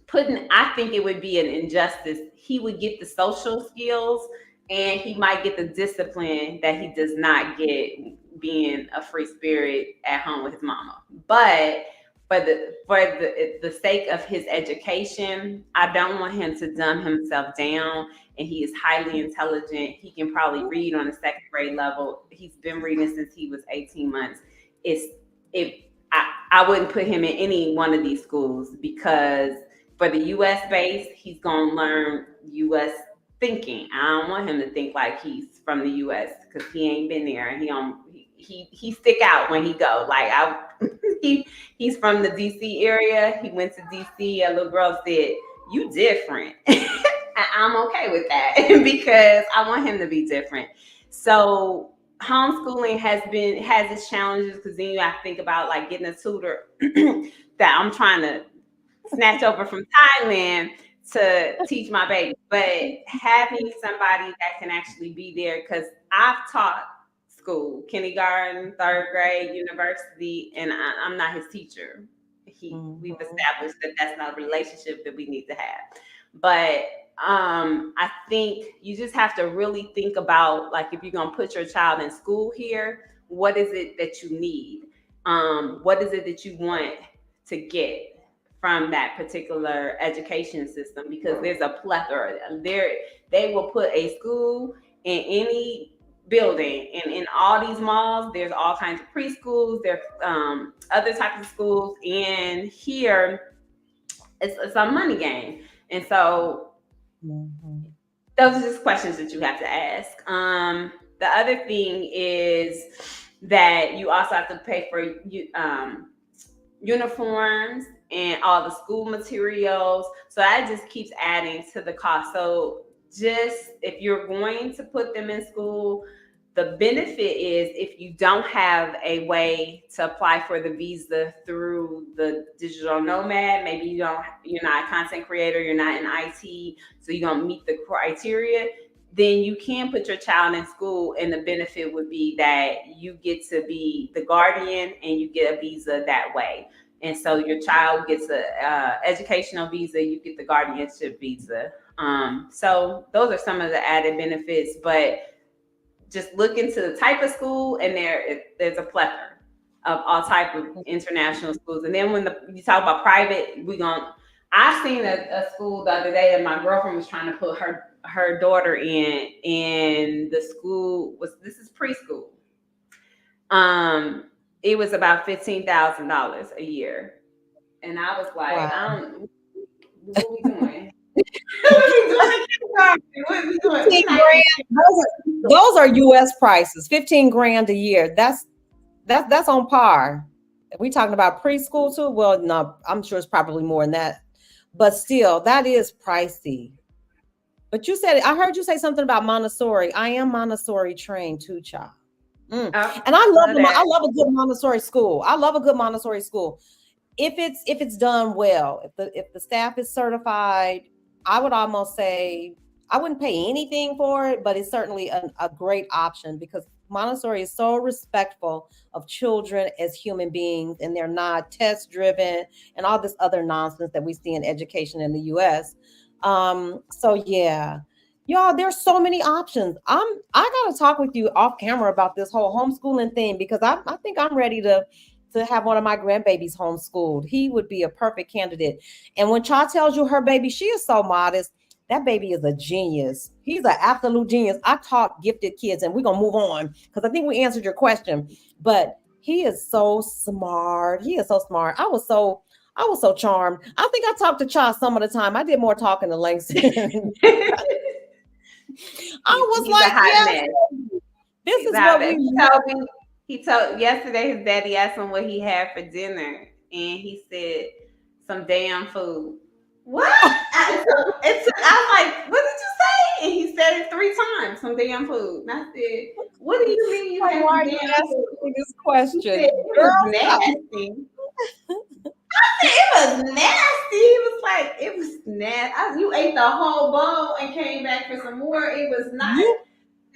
putting. I think it would be an injustice. He would get the social skills and he might get the discipline that he does not get being a free spirit at home with his mama. But for the sake of his education, I don't want him to dumb himself down. And he is highly intelligent. He can probably read on a second grade level. He's been reading since he was 18 months. It's if I wouldn't put him in any one of these schools, because for the U.S. base, he's gonna learn U.S. thinking. I don't want him to think like he's from the U.S. because he ain't been there, and he stick out when he go. Like he's from the D.C. area. He went to D.C. A little girl said, "You different." I'm okay with that because I want him to be different. So homeschooling has its challenges, because then you have to think about like getting a tutor that I'm trying to snatch over from Thailand to teach my baby. But having somebody that can actually be there, because I've taught school, kindergarten, third grade, university, and I'm not his teacher. We've established that that's not a relationship that we need to have. But I think you just have to really think about, like, if you're gonna put your child in school here, what is it that you need? What is it that you want to get from that particular education system? Because there's a plethora. They will put a school in any building, and in all these malls, there's all kinds of preschools. There's other types of schools, and here it's a money game. And so those are just questions that you have to ask. The other thing is that you also have to pay for uniforms and all the school materials. So that just keeps adding to the cost. So just if you're going to put them in school, the benefit is if you don't have a way to apply for the visa through the digital nomad, maybe you're not a content creator, you're not in IT, so you don't meet the criteria, then you can put your child in school, and the benefit would be that you get to be the guardian and you get a visa that way. And so your child gets a educational visa, you get the guardianship visa. So those are some of the added benefits, but just look into the type of school, and there's a plethora of all type of international schools. And then when you talk about private, I've seen a school the other day that my girlfriend was trying to put her daughter in, and the school this is preschool. It was about $15,000 a year, and I was like, wow. What are we doing? What are we doing? 15 grand. Those are U.S. prices. 15 grand a year. That's on par. Are we talking about preschool too? Well, no, I'm sure it's probably more than that, but still, that is pricey. But I heard you say something about Montessori. I am Montessori trained too, child. And I love a good Montessori school. I love a good Montessori school. If it's done well, if the staff is certified, I would almost say I wouldn't pay anything for it, but it's certainly a great option, because Montessori is so respectful of children as human beings, and they're not test driven and all this other nonsense that we see in education in the US. So yeah, y'all, there's so many options. I gotta talk with you off camera about this whole homeschooling thing, because I think I'm ready to have one of my grandbabies homeschooled. He would be a perfect candidate. And when Cha tells you her baby, she is so modest. That baby is a genius. He's an absolute genius. I taught gifted kids, and we're going to move on because I think we answered your question. But He is so smart. He is so smart. I was so charmed. I think I talked to Cha some of the time. I did more talking to Langston. I was He's a like, hot yes, mess. this He's is a hot what mess. we He want. told me. He told yesterday his daddy asked him what he had for dinner, and he said some damn food. What? I was like, what did you say? And he said it 3 times. Some damn food. And I said, what do you mean you Like, had why some are you damn asking food? me this He said question? it Girl, was stop. nasty. It was nasty. He was like, it was nasty. You ate the whole bowl and came back for some more. It was not. You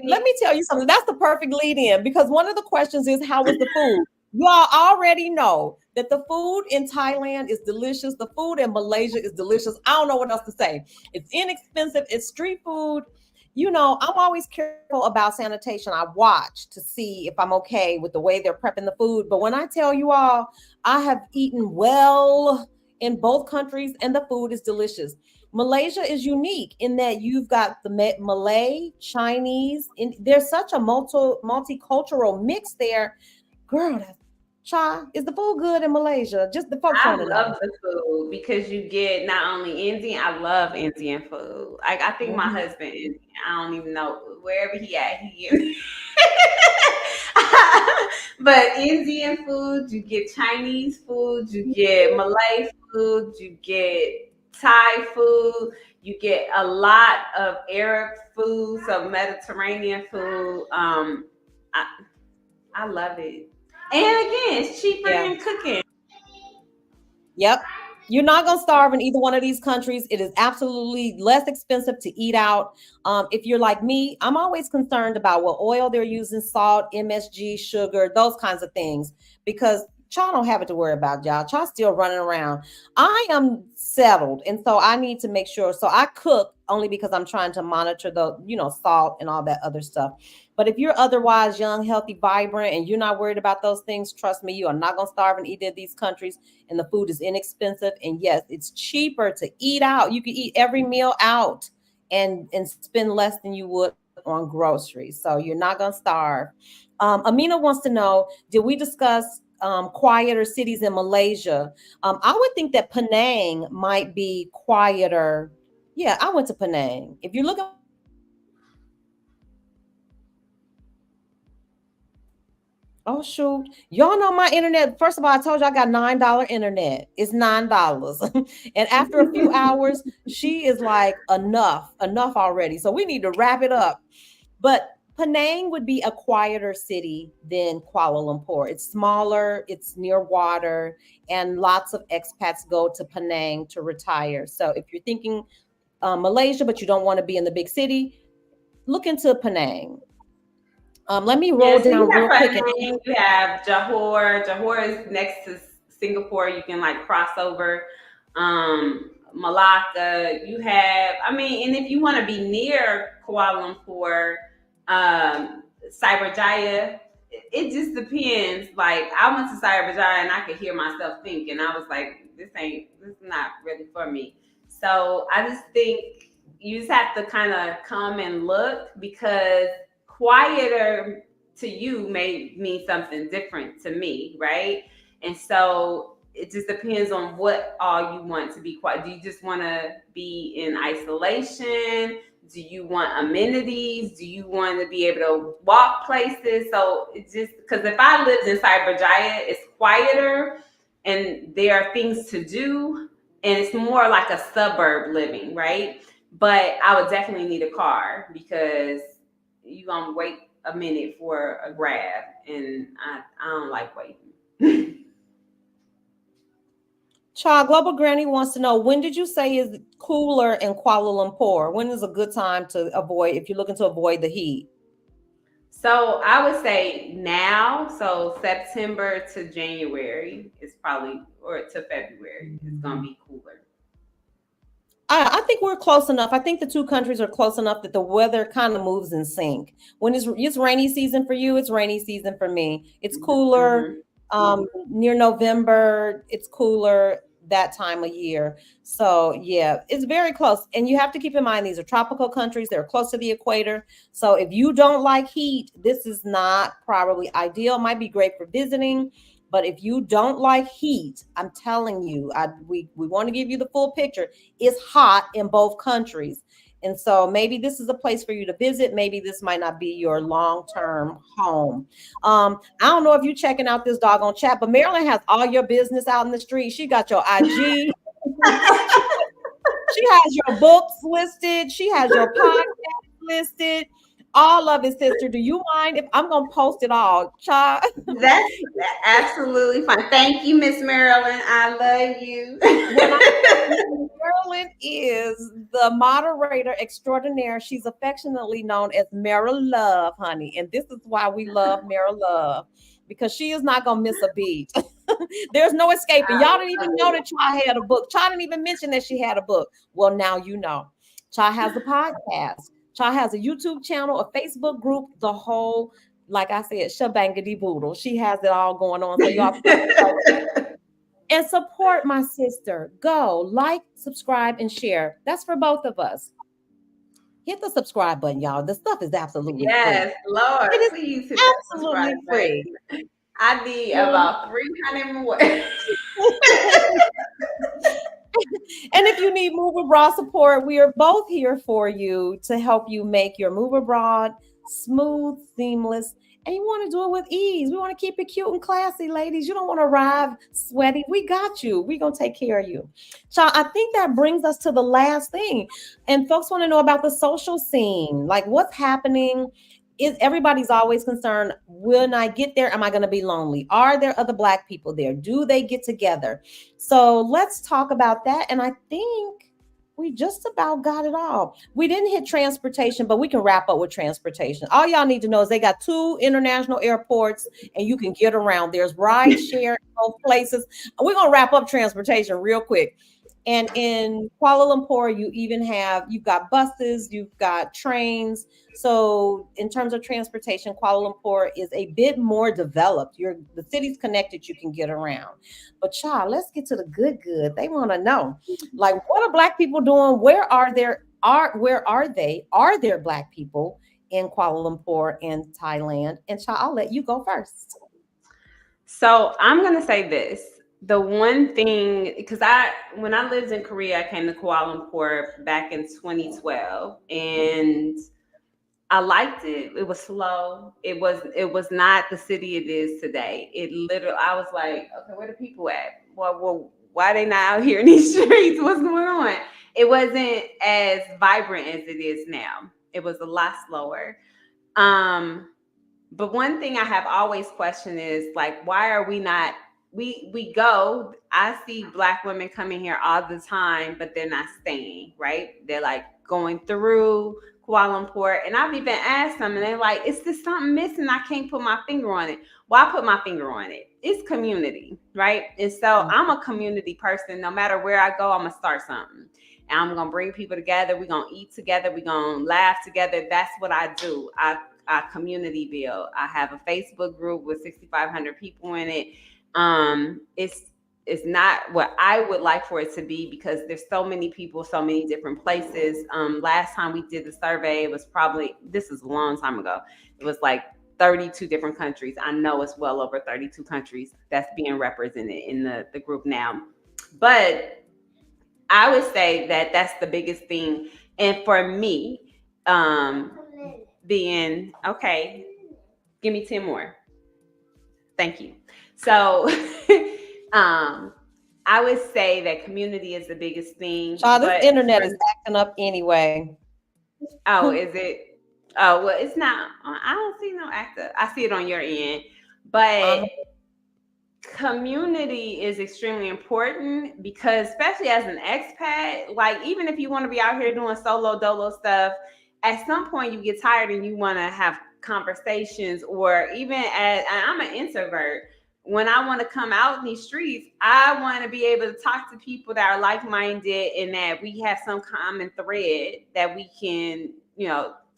Let me tell you something. That's the perfect lead in because one of the questions is how was the food? You all already know that the food in Thailand is delicious. The food in Malaysia is delicious. I don't know what else to say. It's inexpensive. It's street food. I'm always careful about sanitation. I watch to see if I'm okay with the way they're prepping the food. But when I tell you all, I have eaten well in both countries and the food is delicious. Malaysia is unique in that you've got the Malay, Chinese, and there's such a multicultural mix there. Girl, Cha, is the food good in Malaysia? Just the folks I want to know. love the food because you get not only Indian, I love Indian food. Like I think my Mhm. husband is, I don't even know wherever he at, he is. But Indian food, you get Chinese food, you get Malay food, you get Thai food, you get a lot of Arab food, so Mediterranean food. I, I love it. And again, it's cheaper Yeah. than cooking. Yep. You're not going to starve in either one of these countries. It is absolutely less expensive to eat out. If you're like me, I'm always concerned about what oil they're using, salt, MSG, sugar, those kinds of things, because y'all don't have it to worry about, y'all. Y'all still running around. I am settled. And so I need to make sure. So I cook only because I'm trying to monitor the salt and all that other stuff. But if you're otherwise young, healthy, vibrant, and you're not worried about those things, trust me, you are not going to starve in either of these countries, and the food is inexpensive. And yes, it's cheaper to eat out. You can eat every meal out and spend less than you would on groceries. So you're not gonna starve. Amina wants to know: did we discuss quieter cities in Malaysia? I would think that Penang might be quieter. Yeah, I went to Penang. If you're looking for quieter cities, oh shoot. Y'all know my internet. First of all, I told you I got $9 internet. It's $9. And after a few hours, she is like, enough already. So we need to wrap it up. But Penang would be a quieter city than Kuala Lumpur. It's smaller, it's near water, and lots of expats go to Penang to retire. So if you're thinking Malaysia, but you don't want to be in the big city, look into Penang. Let me roll Yeah, so you down have real quick and Penang, you have Johor. Johor is next to Singapore. You can like cross over. Malacca. You have, I mean, and if you want to be near Kuala Lumpur, Cyberjaya, it just depends. Like I went to Cyberjaya and I could hear myself think, and I was like, this is not really for me. So I just think you just have to kind of come and look because quieter to you may mean something different to me, right? And so it just depends on what all you want to be quiet. Do you just want to be in isolation? Do you want amenities? Do you want to be able to walk places? So it's just because if I lived in Cyberjaya, it's quieter and there are things to do and it's more like a suburb living, right? But I would definitely need a car because you're gonna wait a minute for a grab, and I don't like waiting. Child, Global Granny wants to know when did you say is cooler in Kuala Lumpur? When is a good time to avoid if you're looking to avoid the heat? So I would say now, so September to January is probably, or to February is gonna be cooler. I think we're close enough. I think the two countries are close enough that the weather kind of moves in sync. When it's rainy season for you, it's rainy season for me. It's cooler Mm-hmm. near November. It's cooler that time of year. So yeah, it's very close. And you have to keep in mind these are tropical countries. They're close to the equator. So if you don't like heat, this is not probably ideal. It might be great for visiting, but if you don't like heat, I'm telling you, we want to give you the full picture. It's hot in both countries. And so maybe this is a place for you to visit. Maybe this might not be your long-term home. I don't know if you're checking out this doggone chat, but Marilyn has all your business out in the street. She got your IG. She has your books listed. She has your podcast listed. All of it, sister. Do you mind if I'm gonna post it all? Child. That's absolutely fine. Thank you, Miss Marilyn. I love you. Marilyn is the moderator extraordinaire. She's affectionately known as Mara Love, honey. And this is why we love Mara Love, because she is not gonna miss a beat. There's no escaping. Y'all didn't even know that Chai had a book. Chai didn't even mention that she had a book. Well, now you know. Chai has a podcast. Chai has a YouTube channel, a Facebook group, the whole, like I said, shabangity boodle. She has it all going on. So y'all and support my sister. Go like, subscribe, and share. That's for both of us. Hit the subscribe button, y'all. The stuff is absolutely yes, free. Lord, It is please hit that absolutely subscribe free. button. I need about 300 more. And if you need Move Abroad support, we are both here for you to help you make your move abroad smooth, seamless, and you want to do it with ease. We want to keep it cute and classy, ladies. You don't want to arrive sweaty. We got you. We're going to take care of you. So I think that brings us to the last thing. And folks want to know about the social scene. Like what's happening? Is everybody's always concerned, when I get there, am I going to be lonely? Are there other Black people there? Do they get together? So let's talk about that. And I think we just about got it all. We didn't hit transportation, but we can wrap up with transportation. All y'all need to know is they got 2 international airports and you can get around. There's ride share in both places. We're going to wrap up transportation real quick. And in Kuala Lumpur, you've got buses, you've got trains. So in terms of transportation, Kuala Lumpur is a bit more developed. The city's connected, you can get around. But child, let's get to the good. They want to know, like, what are Black people doing? Where are they? Are there Black people in Kuala Lumpur and Thailand? And child, I'll let you go first. So I'm gonna say this. The one thing, because when I lived in Korea, I came to Kuala Lumpur back in 2012, and I liked it. It was slow. It was not the city it is today. I was like, okay, where the people at? Well, why they not out here in these streets? What's going on? It wasn't as vibrant as it is now. It was a lot slower. But one thing I have always questioned is, like, why are we not? I see Black women coming here all the time, but they're not staying, right? They're like going through Kuala Lumpur. And I've even asked them and they're like, is there something missing? I can't put my finger on it. Well, I put my finger on it. It's community, right? And so I'm a community person. No matter where I go, I'm going to start something. And I'm going to bring people together. We're going to eat together. We're going to laugh together. That's what I do. I community build. I have a Facebook group with 6,500 people in it. It's not what I would like for it to be, because there's so many people, so many different places. Last time we did the survey, this is a long time ago. It was like 32 different countries. I know it's well over 32 countries that's being represented in the group now. But I would say that that's the biggest thing. And for me, being, okay, give me 10 more. Thank you. So I would say that community is the biggest thing. Child, this internet is acting up anyway. Oh, is it? Oh, well, it's not. I don't see no actor. I see it on your end. But community is extremely important, because especially as an expat, like, even if you want to be out here doing solo dolo stuff, at some point you get tired and you want to have conversations. Or even I'm an introvert. When I want to come out in these streets, I want to be able to talk to people that are like-minded and that we have some common thread that we can,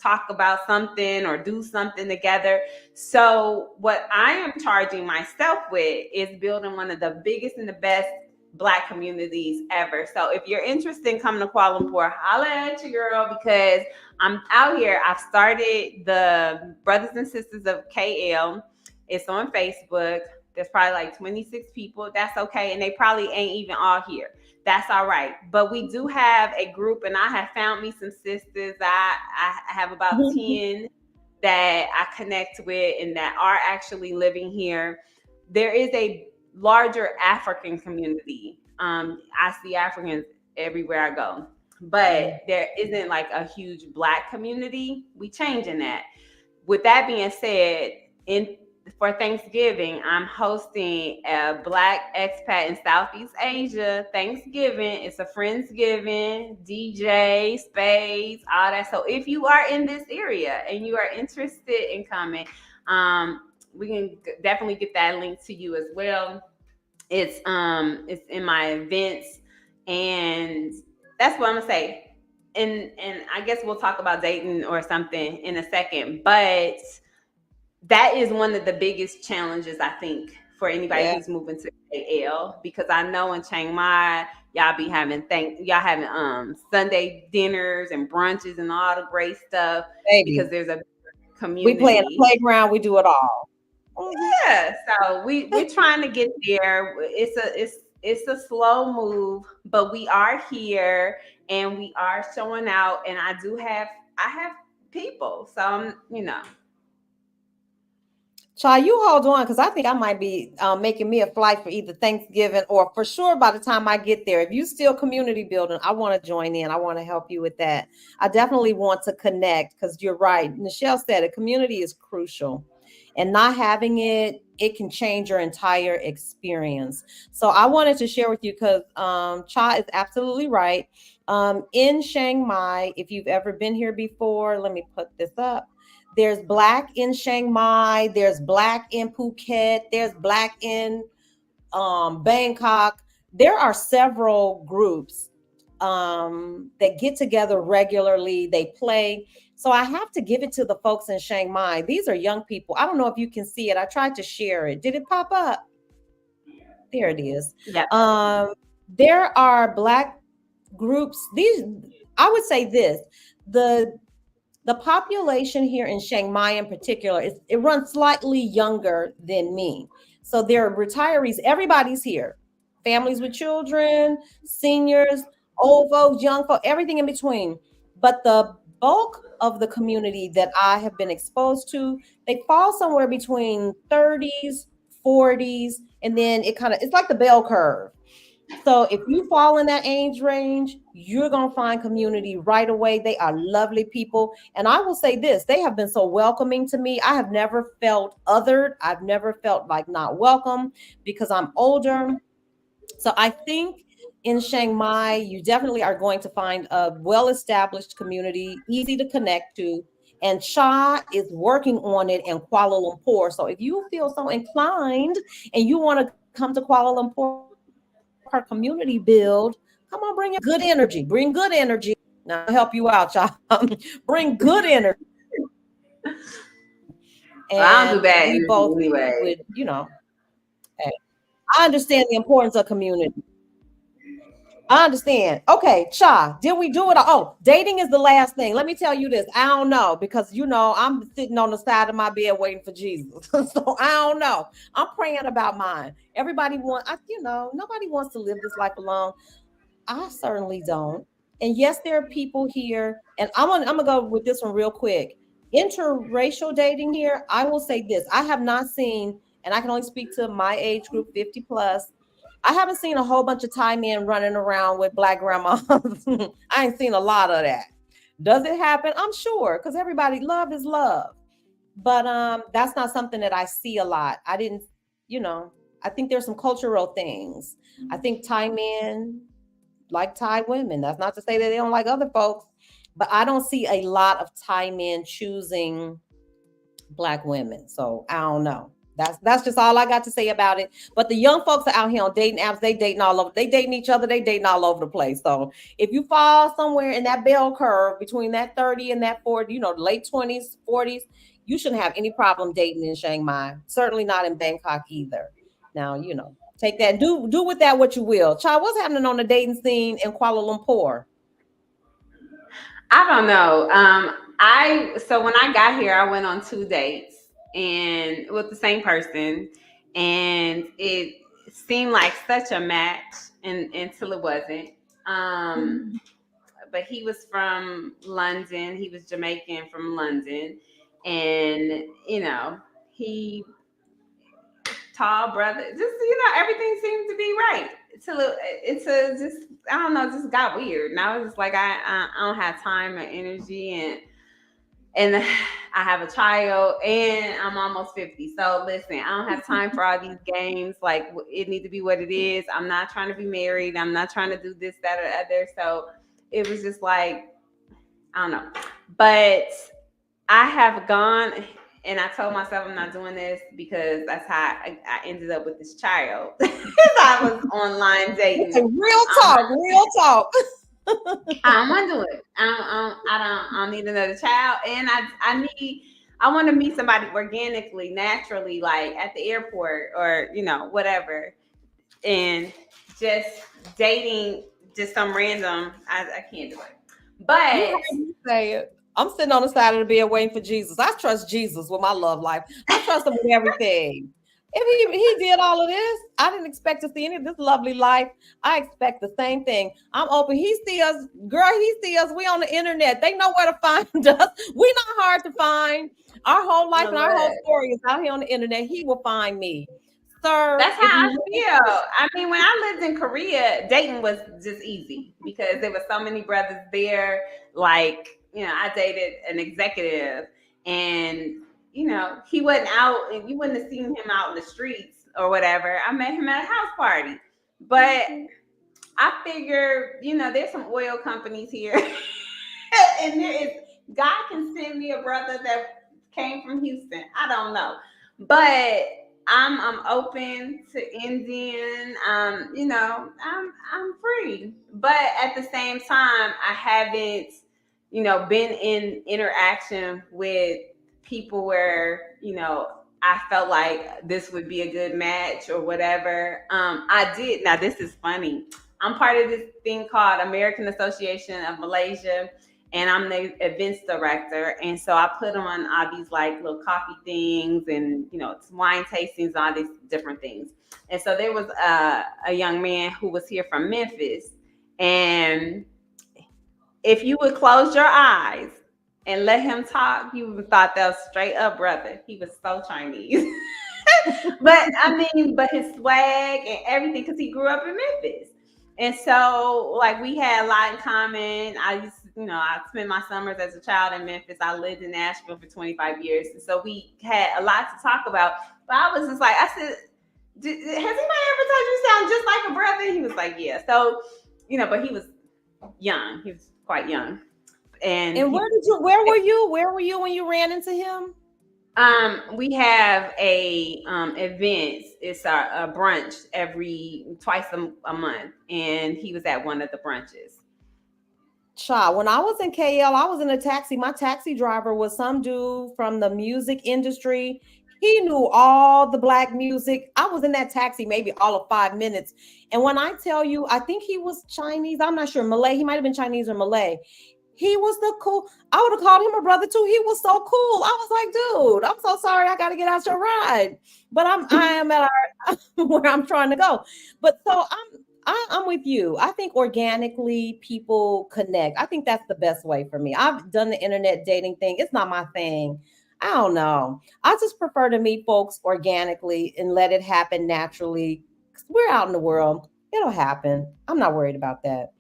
talk about something or do something together. So what I am charging myself with is building one of the biggest and the best Black communities ever. So if you're interested in coming to Kuala Lumpur, holla at your girl because I'm out here. I've started the Brothers and Sisters of KL. It's on Facebook. There's probably like 26 people. That's okay. And they probably ain't even all here. That's all right. But we do have a group, and I have found me some sisters. I have about 10 that I connect with and that are actually living here. There is a larger African community. I see Africans everywhere I go, but there isn't like a huge Black community. We changing that. With that being said, in for Thanksgiving, I'm hosting a Black expat in Southeast Asia Thanksgiving. It's a Friendsgiving, DJ, spades, all that. So if you are in this area and you are interested in coming, we can definitely get that link to you as well. It's in my events, and that's what I'm gonna say. And I guess we'll talk about dating or something in a second, but that is one of the biggest challenges I think for anybody who's moving to AL, because I know in Chiang Mai y'all be having Sunday dinners and brunches and all the great stuff. Baby. Because there's a community. We play in the playground. We do it all. Yeah, so we're trying to get there. It's a slow move, but we are here and we are showing out. And I have people, so Child, you hold on, because I think I might be making me a flight for either Thanksgiving or for sure by the time I get there. If you still community building, I want to join in. I want to help you with that. I definitely want to connect, because you're right. Michelle said a community is crucial, and not having it can change your entire experience. So I wanted to share with you, because Cha is absolutely right. In Chiang Mai, if you've ever been here before, let me put this up. There's Black in Chiang Mai. There's Black in Phuket. There's Black in Bangkok. There are several groups that get together regularly. They play. So I have to give it to the folks in Chiang Mai. These are young people. I don't know if you can see it. I tried to share it. Did it pop up? There it is. Yeah. There are Black groups. I would say this, the population here in Chiang Mai in particular, it runs slightly younger than me. So there are retirees. Everybody's here. Families with children, seniors, old folks, young folks, everything in between. But the bulk of the community that I have been exposed to, they fall somewhere between 30s, 40s, and then it's like the bell curve. So if you fall in that age range, you're going to find community right away. They are lovely people. And I will say this, they have been so welcoming to me. I have never felt othered. I've never felt like not welcome, because I'm older. So I think in Chiang Mai, you definitely are going to find a well-established community, easy to connect to. And Cha is working on it in Kuala Lumpur. So if you feel so inclined and you want to come to Kuala Lumpur, our community build, come on, bring good energy. Bring good energy. Now I'll help you out, Cha. Bring good energy. And I don't do bad we both anyway. would, I understand the importance of community. I understand. Okay, Cha, did we do it? Oh, dating is the last thing. Let me tell you this. I don't know, because I'm sitting on the side of my bed waiting for Jesus. So I don't know. I'm praying about mine. Everybody nobody wants to live this life alone. I certainly don't. And yes, there are people here, and I'm gonna go with this one real quick. Interracial dating here, I will say this. I have not seen, and I can only speak to my age group, 50 plus. I haven't seen a whole bunch of Thai men running around with Black grandmas. I ain't seen a lot of that. Does it happen? I'm sure, because love is love. But that's not something that I see a lot. I think there's some cultural things. I think Thai men like Thai women. That's not to say that they don't like other folks, but I don't see a lot of Thai men choosing Black women. So I don't know. That's just all I got to say about it. But the young folks are out here on dating apps. They dating all over. They dating each other. They dating all over the place. So if you fall somewhere in that bell curve between that 30 and that 40, late 20s, 40s, you shouldn't have any problem dating in Chiang Mai. Certainly not in Bangkok either. Now, Take that. Do with that what you will. Child, what's happening on the dating scene in Kuala Lumpur? I don't know. So when I got here, I went on 2 dates and with the same person, and it seemed like such a match, and until it wasn't. Um, Mhm. but he was from London. He was Jamaican from London, and he tall brother. Just everything seemed to be right. It's a just I don't know, just got weird. And I was just like, I don't have time or energy, and I have a child, and I'm almost 50. So listen, I don't have time for all these games. Like it need to be what it is. I'm not trying to be married. I'm not trying to do this, that, or the other. So it was just like I don't know, but I have gone and I told myself I'm not doing this because that's how I ended up with this child. I was online dating. Real I'm talk, real talk. I don't want to do it. I don't need another child, and I want to meet somebody organically, naturally, like at the airport or whatever, and just dating just some random. I can't do it, You but heard me say it. I'm sitting on the side of the bed waiting for Jesus. I trust Jesus with my love life. I trust him with everything. If he did all of this, I didn't expect to see any of this lovely life. I expect the same thing. I'm open. He see us, girl. He see us. We on the internet. They know where to find us. We not hard to find. Our whole life and our whole look. story is out here on the internet. He will find me, sir. That's If how I you feel. I mean, when I lived in Korea, dating was just easy because there were so many brothers there. Like, I dated an executive, and he wasn't out, and you wouldn't have seen him out in the streets or whatever. I met him at a house party, but I figure, there's some oil companies here, and there is God can send me a brother that came from Houston. I don't know, but I'm open to Indian. I'm free, but at the same time, I haven't been in interaction with people where I felt like this would be a good match or whatever. I did. Now this is funny. I'm part of this thing called American Association of Malaysia, and I'm the events director. And so I put on all these like little coffee things and it's wine tastings, all these different things. And so there was a young man who was here from Memphis, and if you would close your eyes and let him talk, you would thought that was straight up brother. He was so Chinese. But I mean, but his swag and everything, because he grew up in Memphis. And so, like, we had a lot in common. I spent my summers as a child in Memphis. I lived in Nashville for 25 years. And so we had a lot to talk about. But I was just like, I said, has anybody ever told you sound just like a brother? He was like, yeah. So, but he was young. He was quite young. And where were you when you ran into him? We have a event. It's a brunch twice a month, and he was at one of the brunches. Child, when I was in KL, I was in a taxi. My taxi driver was some dude from the music industry. He knew all the black music. I was in that taxi maybe all of 5 minutes. And when I tell you, I think he was Chinese. I'm not sure. Malay. He might have been Chinese or Malay. He was the cool. I would have called him a brother too. He was so cool. I was like, dude, I'm so sorry. I got to get out your ride. But I am at where I'm trying to go. But so I'm with you. I think organically people connect. I think that's the best way for me. I've done the internet dating thing. It's not my thing. I don't know. I just prefer to meet folks organically and let it happen naturally. 'Cause we're out in the world. It'll happen. I'm not worried about that.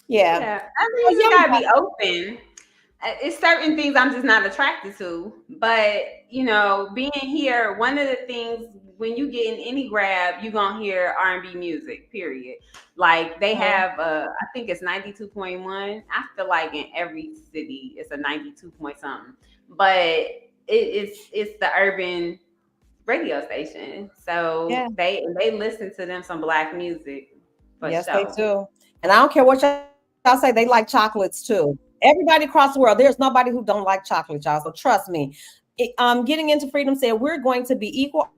Yeah. Yeah, I mean, you just gotta be open. It's certain things I'm just not attracted to, but being here, one of the things when you get in any grab, you gonna hear R&B music. Period. Like they have, I think it's 92.1. I feel like in every city it's a 92 point something, but it's the urban radio station, so Yeah. they listen to them some black music for Yes, they sure. do. And I don't care what y'all say, they like chocolates too. Everybody across the world, there's nobody who don't like chocolate, y'all. So trust me. Getting into freedom said we're going to be equal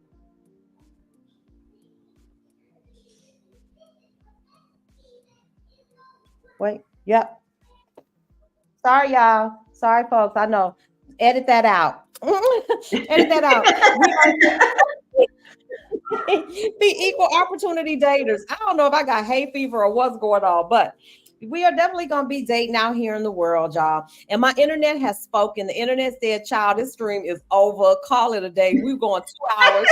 Wait. Yep. Sorry, y'all. Sorry, folks. I know. Edit that out. Edit that out. We are the equal opportunity daters. I don't know if I got hay fever or what's going on, but we are definitely going to be dating out here in the world, y'all. And my internet has spoken. The internet said, child, this stream is over. Call it a day. We're going 2 hours.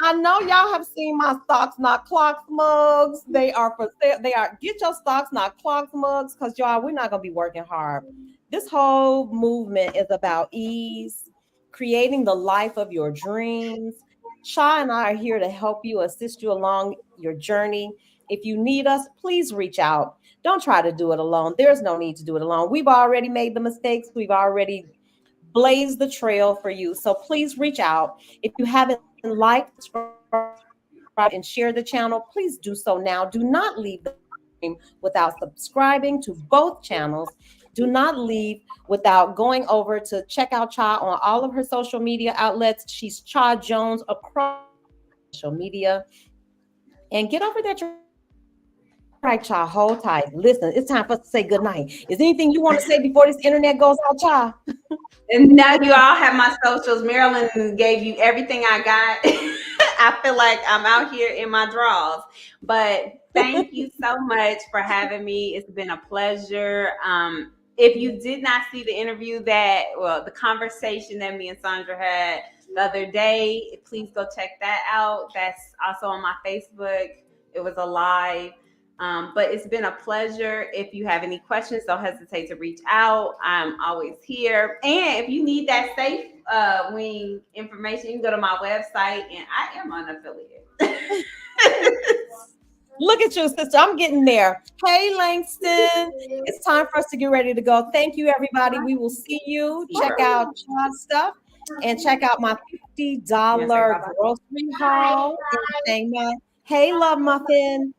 I know y'all have seen my stocks not clocks mugs. They are for sale. They are get your stocks not clocks mugs because y'all, we're not gonna be working hard. This whole movement is about ease, creating the life of your dreams. Sha and I are here to help you, assist you along your journey. If you need us, please reach out. Don't try to do it alone. There's no need to do it alone. We've already made the mistakes. We've already blazed the trail for you. So please reach out. If you haven't liked, subscribe, and share the channel, please do so now. Do not leave the stream without subscribing to both channels. Do not leave without going over to check out Cha on all of her social media outlets. She's Cha Jones across social media. And get over there. All right, Cha, hold tight. Listen, it's time for us to say goodnight. Is there anything you want to say before this internet goes out, Cha? And now you all have my socials. Marilyn gave you everything I got. I feel like I'm out here in my drawers. But thank you so much for having me. It's been a pleasure. If you did not see the interview the conversation that me and Sondra had the other day, please go check that out. That's also on my Facebook. It was a live. But it's been a pleasure. If you have any questions, don't hesitate to reach out. I'm always here. And if you need that safe wing information, you can go to my website, and I am unaffiliated. Look at you, sister. I'm getting there. Hey, Langston. It's time for us to get ready to go. Thank you, everybody. We will see you. Check out Chad's stuff and check out my $50 grocery haul in Chiang Mai. Hey, Love Muffin.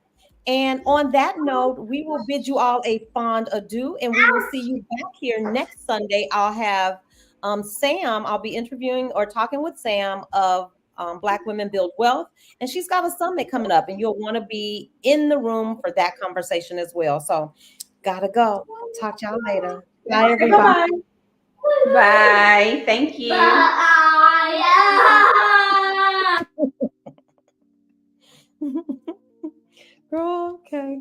And on that note, we will bid you all a fond adieu, and we will see you back here next Sunday. I'll have Sam. I'll be interviewing or talking with Sam of Black Women Build Wealth, and she's got a summit coming up, and you'll want to be in the room for that conversation as well. So, gotta go. Talk to y'all later. Bye, everybody. Bye. Bye. Thank you. Bye. Girl, okay.